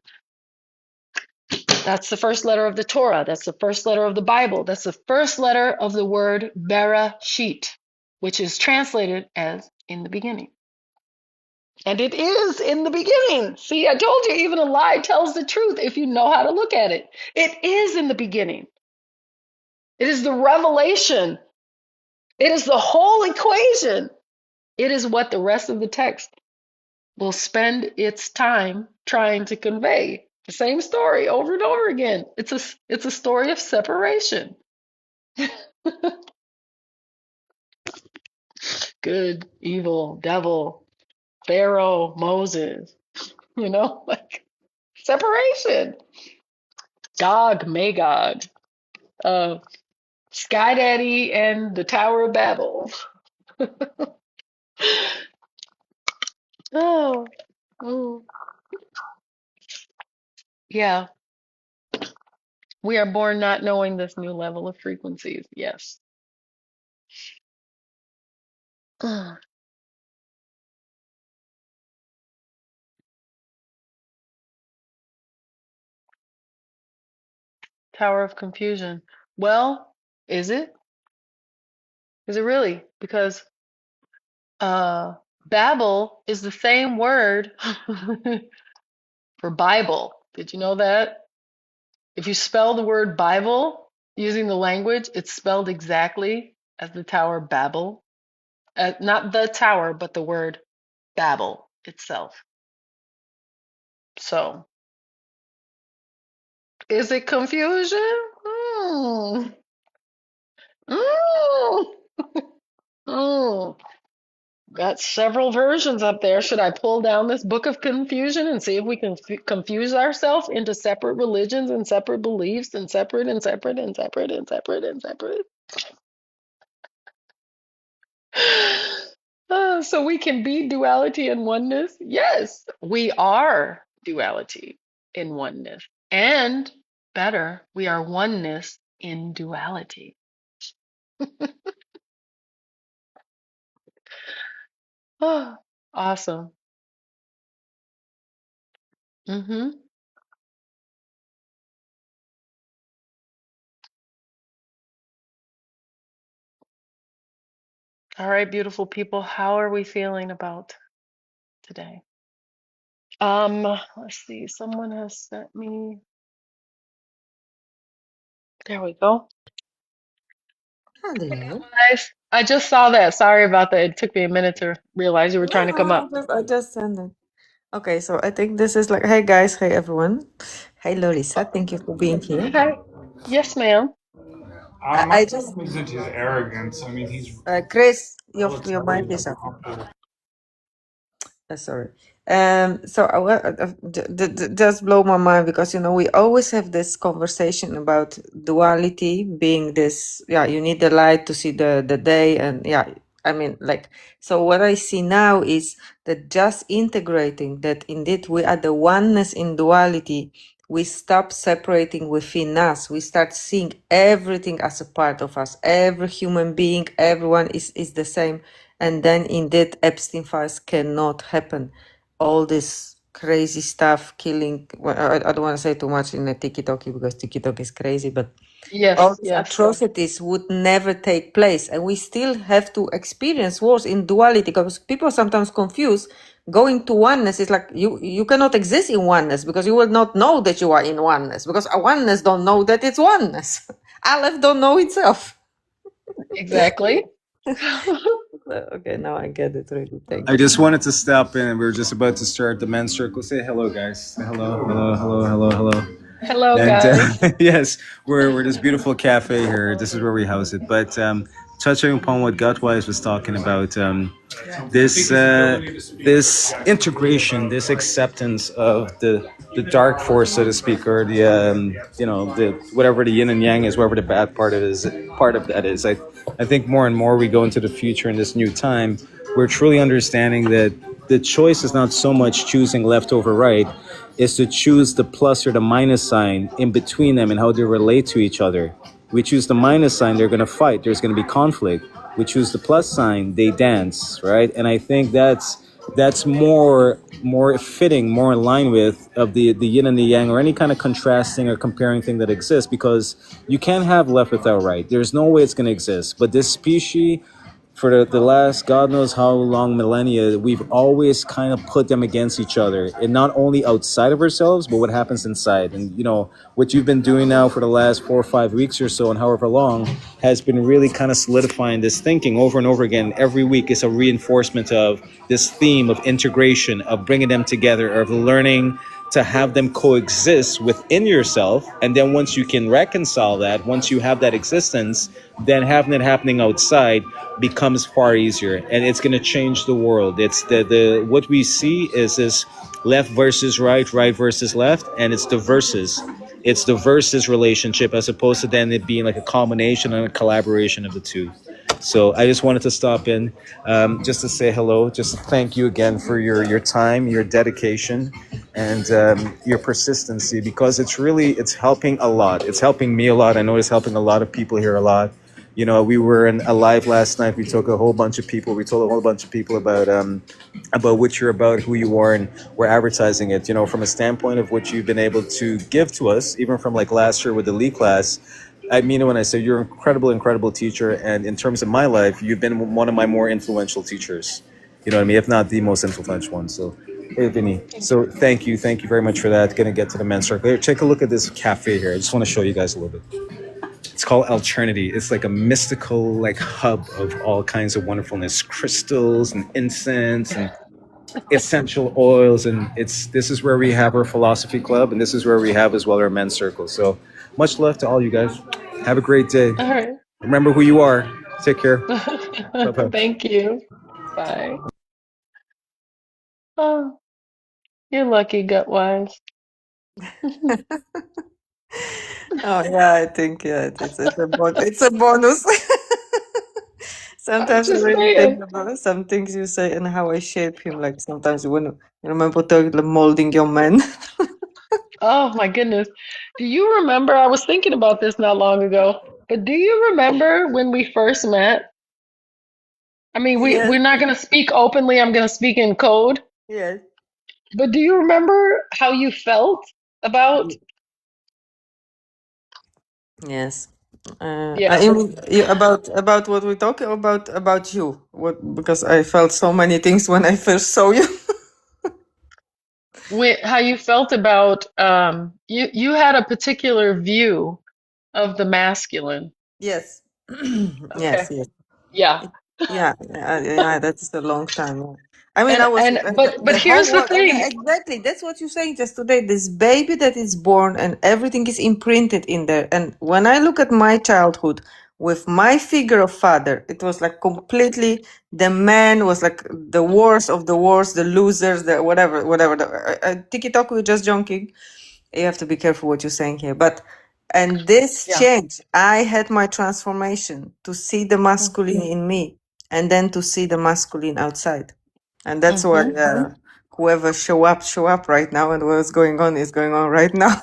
That's the first letter of the Torah. That's the first letter of the Bible. That's the first letter of the word Bereshit, which is translated as in the beginning. And it is in the beginning. See, I told you, even a lie tells the truth if you know how to look at it. It is in the beginning. It is the revelation. It is the whole equation. It is what the rest of the text will spend its time trying to convey. The same story over and over again. It's a story of separation. Good, evil, devil, Pharaoh, Moses, like separation. Gog, Magog, uh, Sky Daddy, and the Tower of Babel. Oh, mm. Yeah. We are born not knowing this new level of frequencies. Yes. Tower of confusion. Well, is it? Is it really? Because Babel is the same word for Bible. Did you know that? If you spell the word Bible using the language, it's spelled exactly as the Tower Babel. Not the tower, but the word Babel itself. So, is it confusion? Mm. Mm. Mm. Got several versions up there. Should I pull down this book of confusion and see if we can confuse ourselves into separate religions and separate beliefs and separate and separate and separate and separate and separate? So we can be duality and oneness? Yes, we are duality in oneness. And better, we are oneness in duality. Oh, awesome. Mm-hmm. All right, beautiful people, how are we feeling about today? Let's see. Someone has sent me. There we go. Hey, Hello. guys. I just saw that. Sorry about that. It took me a minute to realize you were trying to come No, up. I just sent it. Okay, so I think this is like, hey guys, hey everyone. Hey Larissa, thank you for being here. Hi. Yes, ma'am. I just He's into his arrogance. I mean, he's Chris, looks your mic is up. humble. Sorry. So just blow my mind because we always have this conversation about duality being this. Yeah, you need the light to see the day, and yeah, I mean, like, so what I see now is that just integrating that indeed we are the oneness in duality. We stop separating within us. We start seeing everything as a part of us. Every human being, everyone is the same. And then indeed Epstein files cannot happen. All this crazy stuff, killing. Well, I don't want to say too much in the TikTok because TikTok is crazy, but all Yes, these yes. atrocities would never take place, and we still have to experience wars in duality because people sometimes confuse going to oneness. Is like you cannot exist in oneness because you will not know that you are in oneness because a oneness don't know that it's oneness. Aleph don't know itself. Exactly. Okay, now I get it. Really, thank I you. just wanted to stop in. We were just about to start the men's circle. Say hello, guys. Say hello, hello, hello, hello, hello. Hello, And guys. yes, we're this beautiful cafe here. This is where we house it. But touching upon what Gutwise was talking about, this integration, this acceptance of the dark force, so to speak, or the the whatever the yin and yang is, whatever the bad part of that is. I think more and more we go into the future in this new time, we're truly understanding that the choice is not so much choosing left over right, is to choose the plus or the minus sign in between them and how they relate to each other. We choose the minus sign, they're going to fight, there's going to be conflict. We choose the plus sign, they dance, right? And I think that's more fitting, more in line with of the yin and the yang, or any kind of contrasting or comparing thing that exists, because you can't have left without right. There's no way it's going to exist. But this species, for the last God knows how long millennia, we've always kind of put them against each other, and not only outside of ourselves, but what happens inside. And what you've been doing now for the last 4 or 5 weeks or so, and however long, has been really kind of solidifying this thinking over and over again. Every week is a reinforcement of this theme of integration, of bringing them together, of learning to have them coexist within yourself. And then once you can reconcile that, once you have that existence, then having it happening outside becomes far easier, and it's going to change the world. It's the what we see is this left versus right, right versus left, and it's the versus relationship, as opposed to then it being like a combination and a collaboration of the two. So I just wanted to stop in, just to say hello, just to thank you again for your time, your dedication, and your persistency, because it's helping a lot. It's helping me a lot. I know it's helping a lot of people here a lot. We were in a live last night. We took a whole bunch of people. We told a whole bunch of people about what you're about, who you are, and we're advertising it. From a standpoint of what you've been able to give to us, even from like last year with the Lee class. I mean it when I say you're an incredible teacher, and in terms of my life, you've been one of my more influential teachers. You know what I mean? If not the most influential one. So, hey, Vinny. Thank So, you. thank you very much for that. Going to get to the men's circle. Here, take a look at this cafe here. I just want to show you guys a little bit. It's called Alternity. It's like a mystical like hub of all kinds of wonderfulness, crystals and incense and essential oils, and this is where we have our philosophy club, and this is where we have as well our men's circle. So much love to all you guys. Have a great day. All right. Remember who you are. Take care. Bye bye. Thank you. Bye. Oh, you're lucky, gut wise. Oh yeah, I think it's a bonus. I'm Sometimes I just really think saying. about some things you say and how I shape him. Like sometimes when you remember talking molding your man. Oh my goodness. Do you remember? I was thinking about this not long ago, but do you remember when we first met? I mean, Yes, we're not going to speak openly. I'm going to speak in code. yes, But do you remember how you felt about? yes. Yeah. About what we talk about you. What because I felt so many things when I first saw you. How you felt about you had a particular view of the masculine. Yes, Okay. yes. Yeah. Yeah, yeah, yeah. That's a long time. Yeah. I mean, I was But the whole here's the world. thing. Exactly. That's what you're saying just today. This baby that is born and everything is imprinted in there. And when I look at my childhood with my figure of father, it was like completely the man was like the worst of the worst, the losers, the whatever. Tiki-talk, we're just joking. You have to be careful what you're saying here. But and this Yeah. change, I had my transformation to see the masculine in me and then to see the masculine outside. And that's why Mm-hmm. whoever show up right now, and what's going on is going on right now.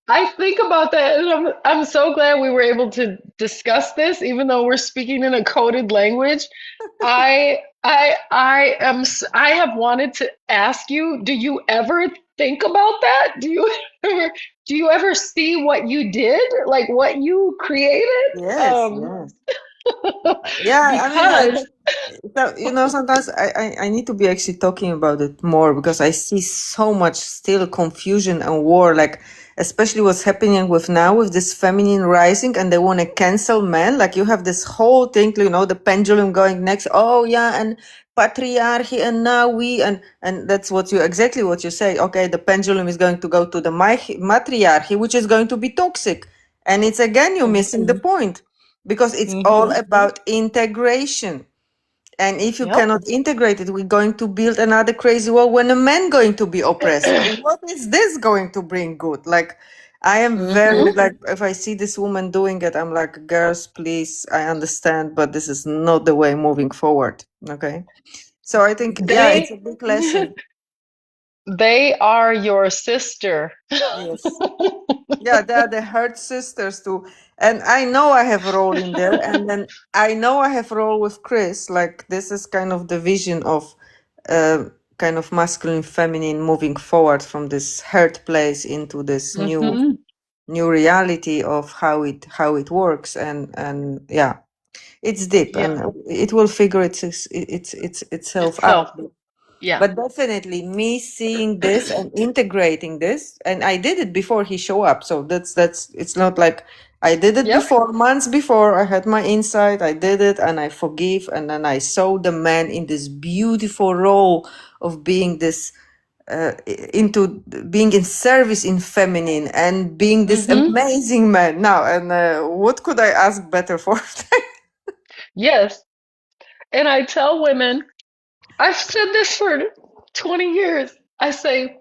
I think about that, and I'm so glad we were able to discuss this, even though we're speaking in a coded language. I have wanted to ask you, do you ever think about that? Ever do you ever see what you did, like what you created? Yes, yes. Yeah, I mean, Because so, sometimes I need to be actually talking about it more because I see so much still confusion and war, like especially what's happening with now with this feminine rising and they want to cancel men. Like you have this whole thing, the pendulum going next. Oh yeah, and patriarchy and now and that's exactly what you say. Okay, the pendulum is going to go to the matriarchy, which is going to be toxic. And it's again, you're missing the point because it's all about integration. And if you yep. cannot integrate it, we're going to build another crazy world when a man going to be oppressed. And what is this going to bring good? Like, I am very like, if I see this woman doing it, I'm like, girls, please, I understand, but this is not the way moving forward. Okay. So I think, yeah, it's a They big lesson. they are your sister. Yes. Yeah, they are the hurt sisters too. And I know I have a role in there. And then I know I have a role with Chris. Like this is kind of the vision of kind of masculine, feminine moving forward from this hurt place into this Hmm. new reality of how it works. And yeah, it's deep Yeah. and it will figure itself Itself. out. Yeah. But definitely me seeing this and integrating this, and I did it before he showed up. So that's it's not like I did it Yep. before, months before. I had my insight, I did it, and I forgive, and then I saw the man in this beautiful role of being this into being in service in feminine and being this Hmm. amazing man now. And what could I ask better for? Yes. And I tell women, I've said this for 20 years. I say,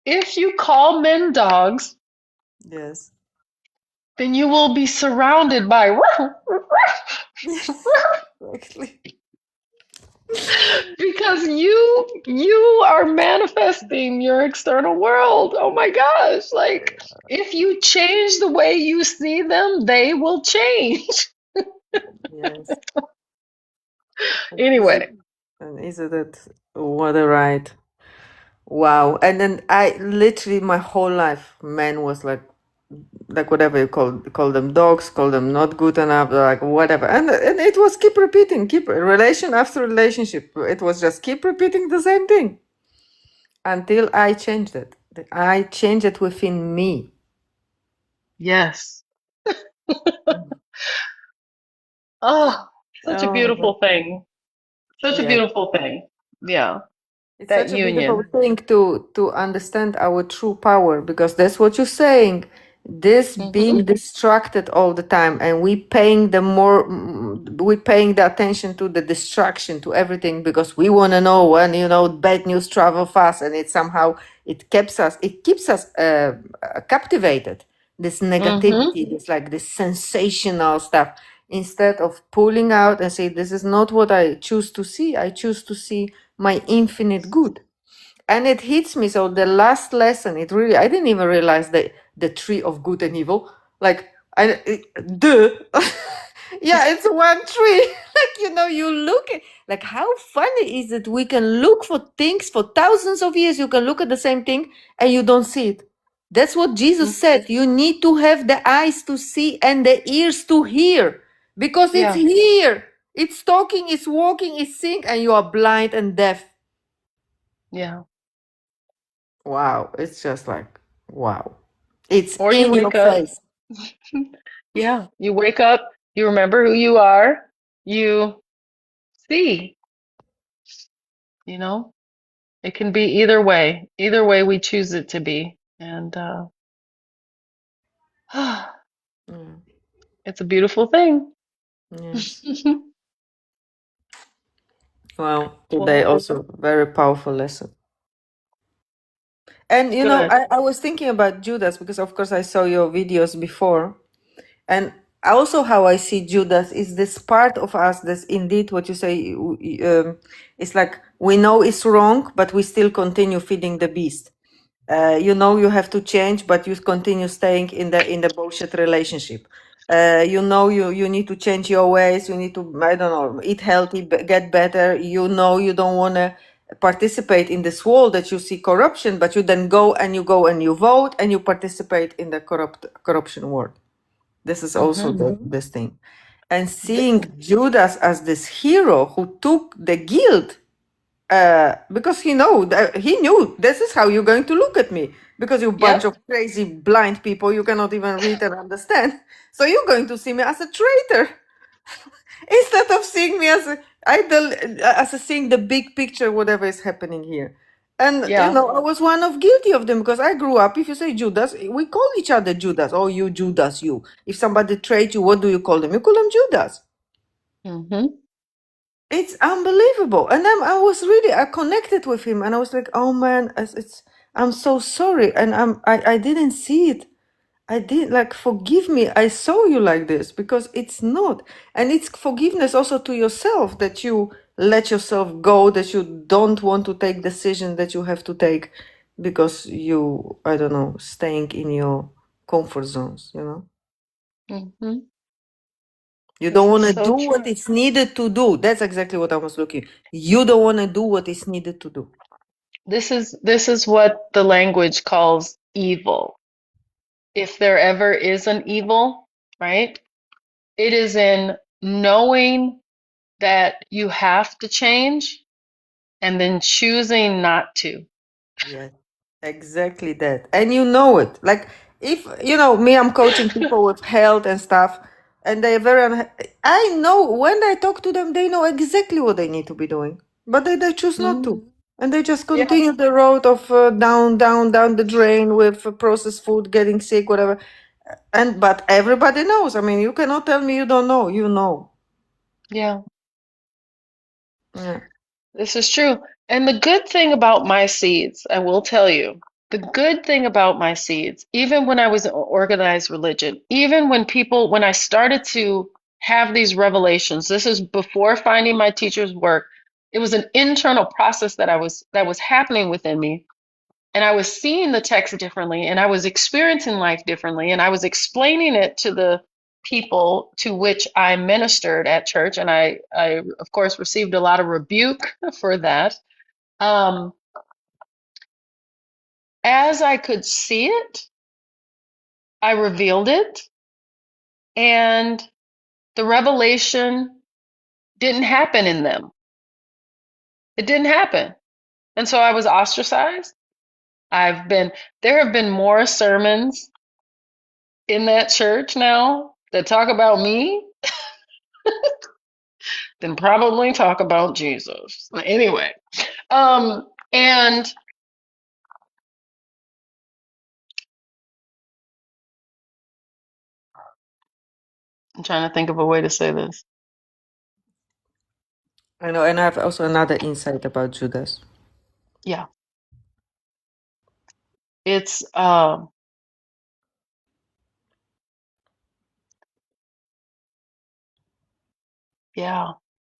if you call men dogs, Yes. then you will be surrounded by Exactly. because you are manifesting your external world. Oh my gosh. Like if you change the way you see them, they will change. Yes. And Anyway. isn't it what a ride? Wow. And then I literally my whole life, man was like whatever you call them dogs, call them not good enough, like whatever. And it was keep repeating, keep relation after relationship. It was just keep repeating the same thing until I changed it. I changed it within me. Yes. Oh, such a Oh, beautiful thing. Such a yeah. beautiful thing. Yeah. It's That such a beautiful union. thing to understand our true power because that's what you're saying. This Hmm. being distracted all the time, and we paying the attention to the distraction to everything because we want to know when bad news travel fast, and it keeps us captivated. This Hmm. negativity, this sensational stuff. Instead of pulling out and say, "This is not what I choose to see. I choose to see my infinite good." And it hits me. So the last lesson, I didn't even realize the tree of good and evil. Like duh. Yeah, it's one tree. Like you look at, like, how funny is it we can look for things for thousands of years. You can look at the same thing and you don't see it. That's what Jesus said. You need to have the eyes to see and the ears to hear because it's Yeah. here. It's talking, it's walking, it's seeing, and you are blind and deaf. Yeah. Wow, it's just like, wow. It's Or you in your wake up. face. Yeah. You wake up, you remember who you are, you see. you know? It can be either way we choose it to be. And Mm, it's a beautiful thing. yes. Well, today Well, also very powerful lesson. And you know, good. I was thinking about Judas because of course I saw your videos before. And also how I see Judas is this part of us that's indeed what you say, it's like we know it's wrong, but we still continue feeding the beast. You know you have to change, but you continue staying in the bullshit relationship. You know you need to change your ways. You need to, I don't know, eat healthy, get better. You know you don't want to participate in this world that you see corruption, but you then go and you vote and you participate in the corruption world. This is also this thing. And seeing Judas as this hero who took the guilt, because he knew this is how you're going to look at me, because you bunch Yep. of crazy blind people, you cannot even read and understand. So you're going to see me as a traitor instead of seeing me as a idol, as a seeing the big picture, whatever is happening here. And Yeah. I was one of guilty of them because I grew up. If you say Judas, we call each other Judas. Oh, you Judas, you. If somebody trade you, what do you call them? You call them Judas. Mm-hmm. It's unbelievable. And then I connected with him, and I was like, oh man, I'm so sorry, and I didn't see it. I did, like, forgive me. I saw you like this because it's not. And it's forgiveness also to yourself, that you let yourself go, that you don't want to take decisions that you have to take because you, I don't know, staying in your comfort zones, Mm-hmm. You This don't is want to so do what true. is needed to do. That's exactly what I was looking. You don't want to do what is needed to do. This is what the language calls evil. If there ever is an evil, right? It is in knowing that you have to change and then choosing not to. Yes, exactly that. And you know it. Like, if, me, I'm coaching people with health and stuff, and they're I know when I talk to them, they know exactly what they need to be doing, but they choose not Mm. to. And they just Yeah. continue the road of down the drain with processed food, getting sick, whatever. But everybody knows. I mean, you cannot tell me you don't know. You know. Yeah. Yeah. This is true. And the good thing about my seeds, I will tell you, the good thing about my seeds, even when I was in organized religion, even when I started to have these revelations, this is before finding my teacher's work. It was an internal process that was happening within me. And I was seeing the text differently, and I was experiencing life differently, and I was explaining it to the people to which I ministered at church, and I of course received a lot of rebuke for that. Um, as I could see it, I revealed it, and the revelation didn't happen in them. It didn't happen, and so I was ostracized. There have been more sermons in that church now that talk about me than probably talk about Jesus. Anyway, and I'm trying to think of a way to say this. I know. And I have also another insight about Judas. Yeah, it's yeah.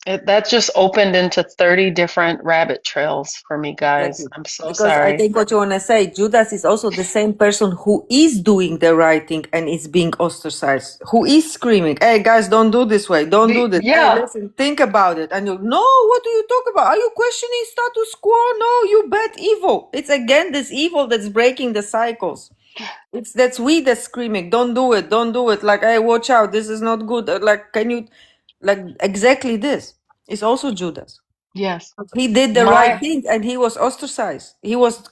That just opened into 30 different rabbit trails for me, guys. Exactly. I'm so Because I sorry. think what you want to say, Judas is also the same person who is doing the right thing and is being ostracized, who is screaming, hey guys, don't do this way, don't do this. Hey, Yeah, listen, think about it. And you, no, what do you talk about? Are you questioning status quo? No, you bet evil. It's again this evil that's breaking the cycles. That's we that's screaming, don't do it, don't do it. Like, hey, watch out, this is not good. Like, can you, like, exactly this. It's also Judas. yes. He did the right My thing and he was ostracized. He was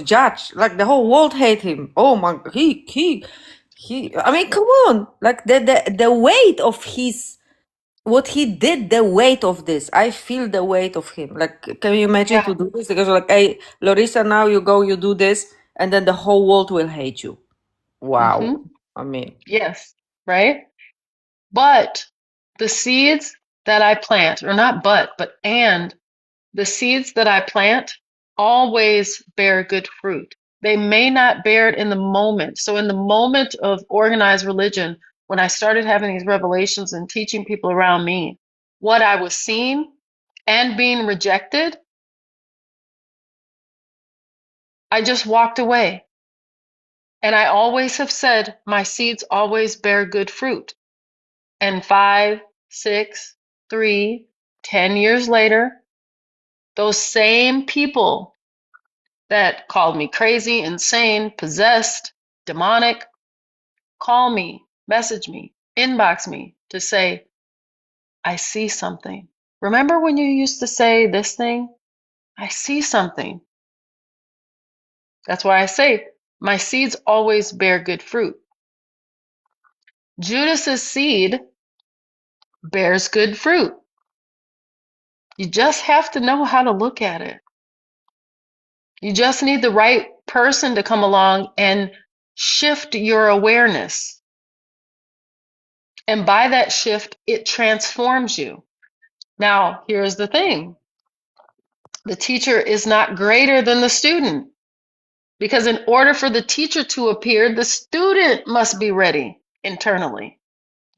judged. Like the whole world hate him. Oh my, he. I mean, come on. Like the weight of his what he did, the weight of this, I feel the weight of him. Like, can you imagine Yeah. to do this? Because like, hey, Larissa, now you go, you do this, and then the whole world will hate you. Wow. Mm-hmm. I mean, Yes. Right. But the seeds that I plant, or not but, and the seeds that I plant always bear good fruit. They may not bear it in the moment. So, in the moment of organized religion, when I started having these revelations and teaching people around me what I was seeing and being rejected, I just walked away. And I always have said, my seeds always bear good fruit. And 5, 6, 3, 10 years later, those same people that called me crazy, insane, possessed, demonic, call me, message me, inbox me to say, I see something. Remember when you used to say this thing? I see something. That's why I say my seeds always bear good fruit. Judas's seed bears good fruit. You just have to know how to look at it. You just need the right person to come along and shift your awareness. And by that shift, it transforms you. Now, here's the thing. The teacher is not greater than the student, because in order for the teacher to appear, the student must be ready internally.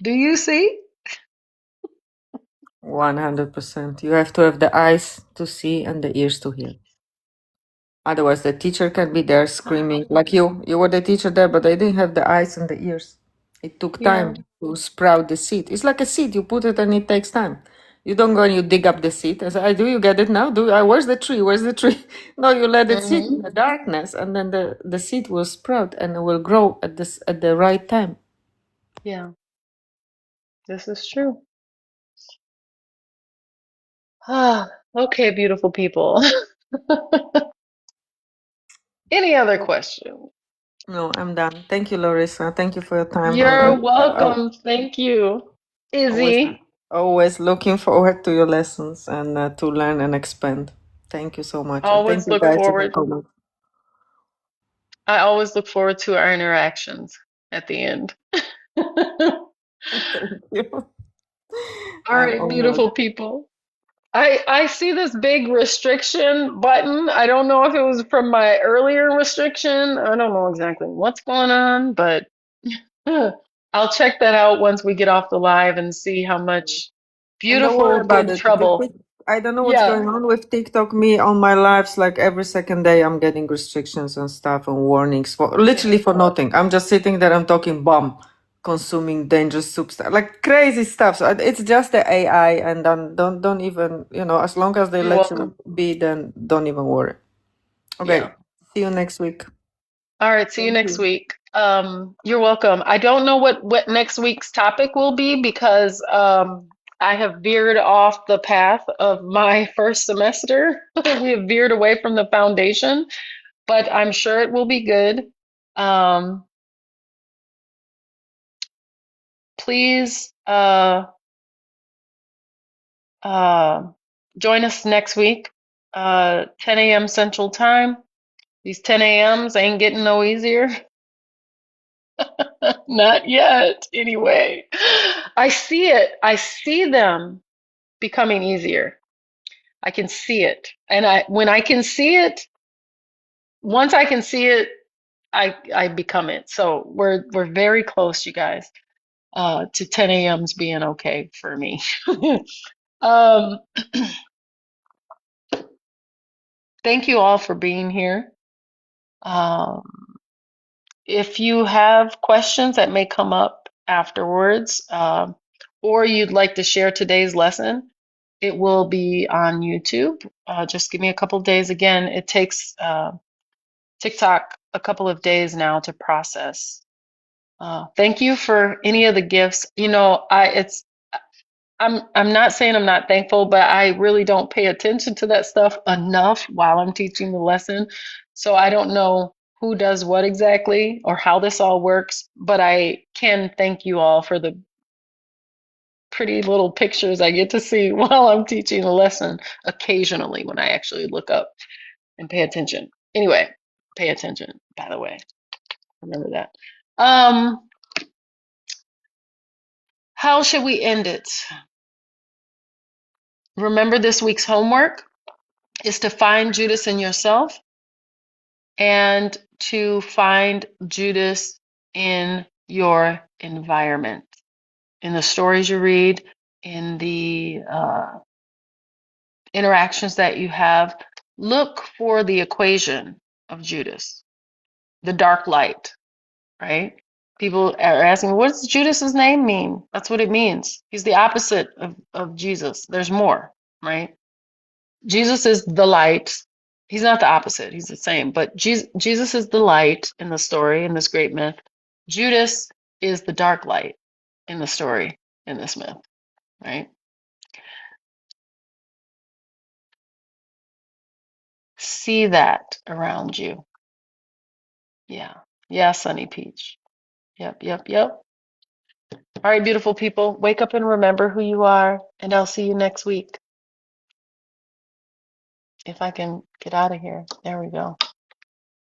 Do you see? 100%. You have to have the eyes to see and the ears to hear. Otherwise, the teacher can be there screaming like you. You were the teacher there, but they didn't have the eyes and the ears. It took Yeah. time to sprout the seed. It's like a seed. You put it and it takes time. You don't go and you dig up the seed and say, "I do you get it now? Where's the tree? Where's the tree?" No, you let it sit in the darkness, and then the seed will sprout and it will grow at the right time. Yeah, this is true. Ah, okay, beautiful people. Any other questions? No, I'm done. Thank you, Larissa. Thank you for your time. You're I welcome. Thank you, always Izzy. always looking forward to your lessons and to learn and expand. Thank you so much, and thank Always you look guys in the forward. comments. I always look forward to our interactions at the end. All Thank you. I'm right, honored. beautiful people. I see this big restriction button. I don't know if it was from my earlier restriction. I don't know exactly what's going on, but I'll check that out once we get off the live and see how much And don't worry beautiful about good it. trouble. I don't know what's Yeah. going on with TikTok. Me on my lives, like every second day, I'm getting restrictions and stuff and warnings for literally for nothing. I'm just sitting there. I'm talking bomb, consuming dangerous substance, like crazy stuff. So it's just the AI, and then don't even as long as they You're let you welcome. be, then don't even worry. Yeah. Okay, see you next week. All right, see you Thank next you. week. You're welcome. I don't know what next week's topic will be because I have veered off the path of my first semester. We have veered away from the foundation, but I'm sure it will be good. Um, please uh, join us next week, 10 a.m. Central Time. These 10 a.m.s ain't getting no easier. Not yet, anyway. I see it. I see them becoming easier. I can see it. And when I can see it, once I can see it, I become it. So we're very close, you guys, to 10 a.m.s being okay for me. um, thank you all for being here. Um, if you have questions that may come up afterwards, or you'd like to share today's lesson, it will be on YouTube. Just give me a couple of days. Again, it takes TikTok a couple of days now to process. Thank you for any of the gifts. I'm not saying I'm not thankful, but I really don't pay attention to that stuff enough while I'm teaching the lesson. So I don't know who does what exactly or how this all works, but I can thank you all for the pretty little pictures I get to see while I'm teaching a lesson occasionally when I actually look up and pay attention. Anyway, pay attention, by the way. Remember that. How should we end it? Remember, this week's homework is to find Judas in yourself and to find Judas in your environment, in the stories you read, in the interactions that you have. Look for the equation of Judas, the dark light, right? People are asking, what does Judas's name mean? That's what it means. He's the opposite of Jesus. There's more, right? Jesus is the light. He's not the opposite. He's the same. But Jesus is the light in the story, in this great myth. Judas is the dark light in the story, in this myth, right? See that around you. Yeah. Yeah, Sunny Peach. Yep, yep, yep. All right, beautiful people. Wake up and remember who you are, and I'll see you next week. If I can get out of here. There we go.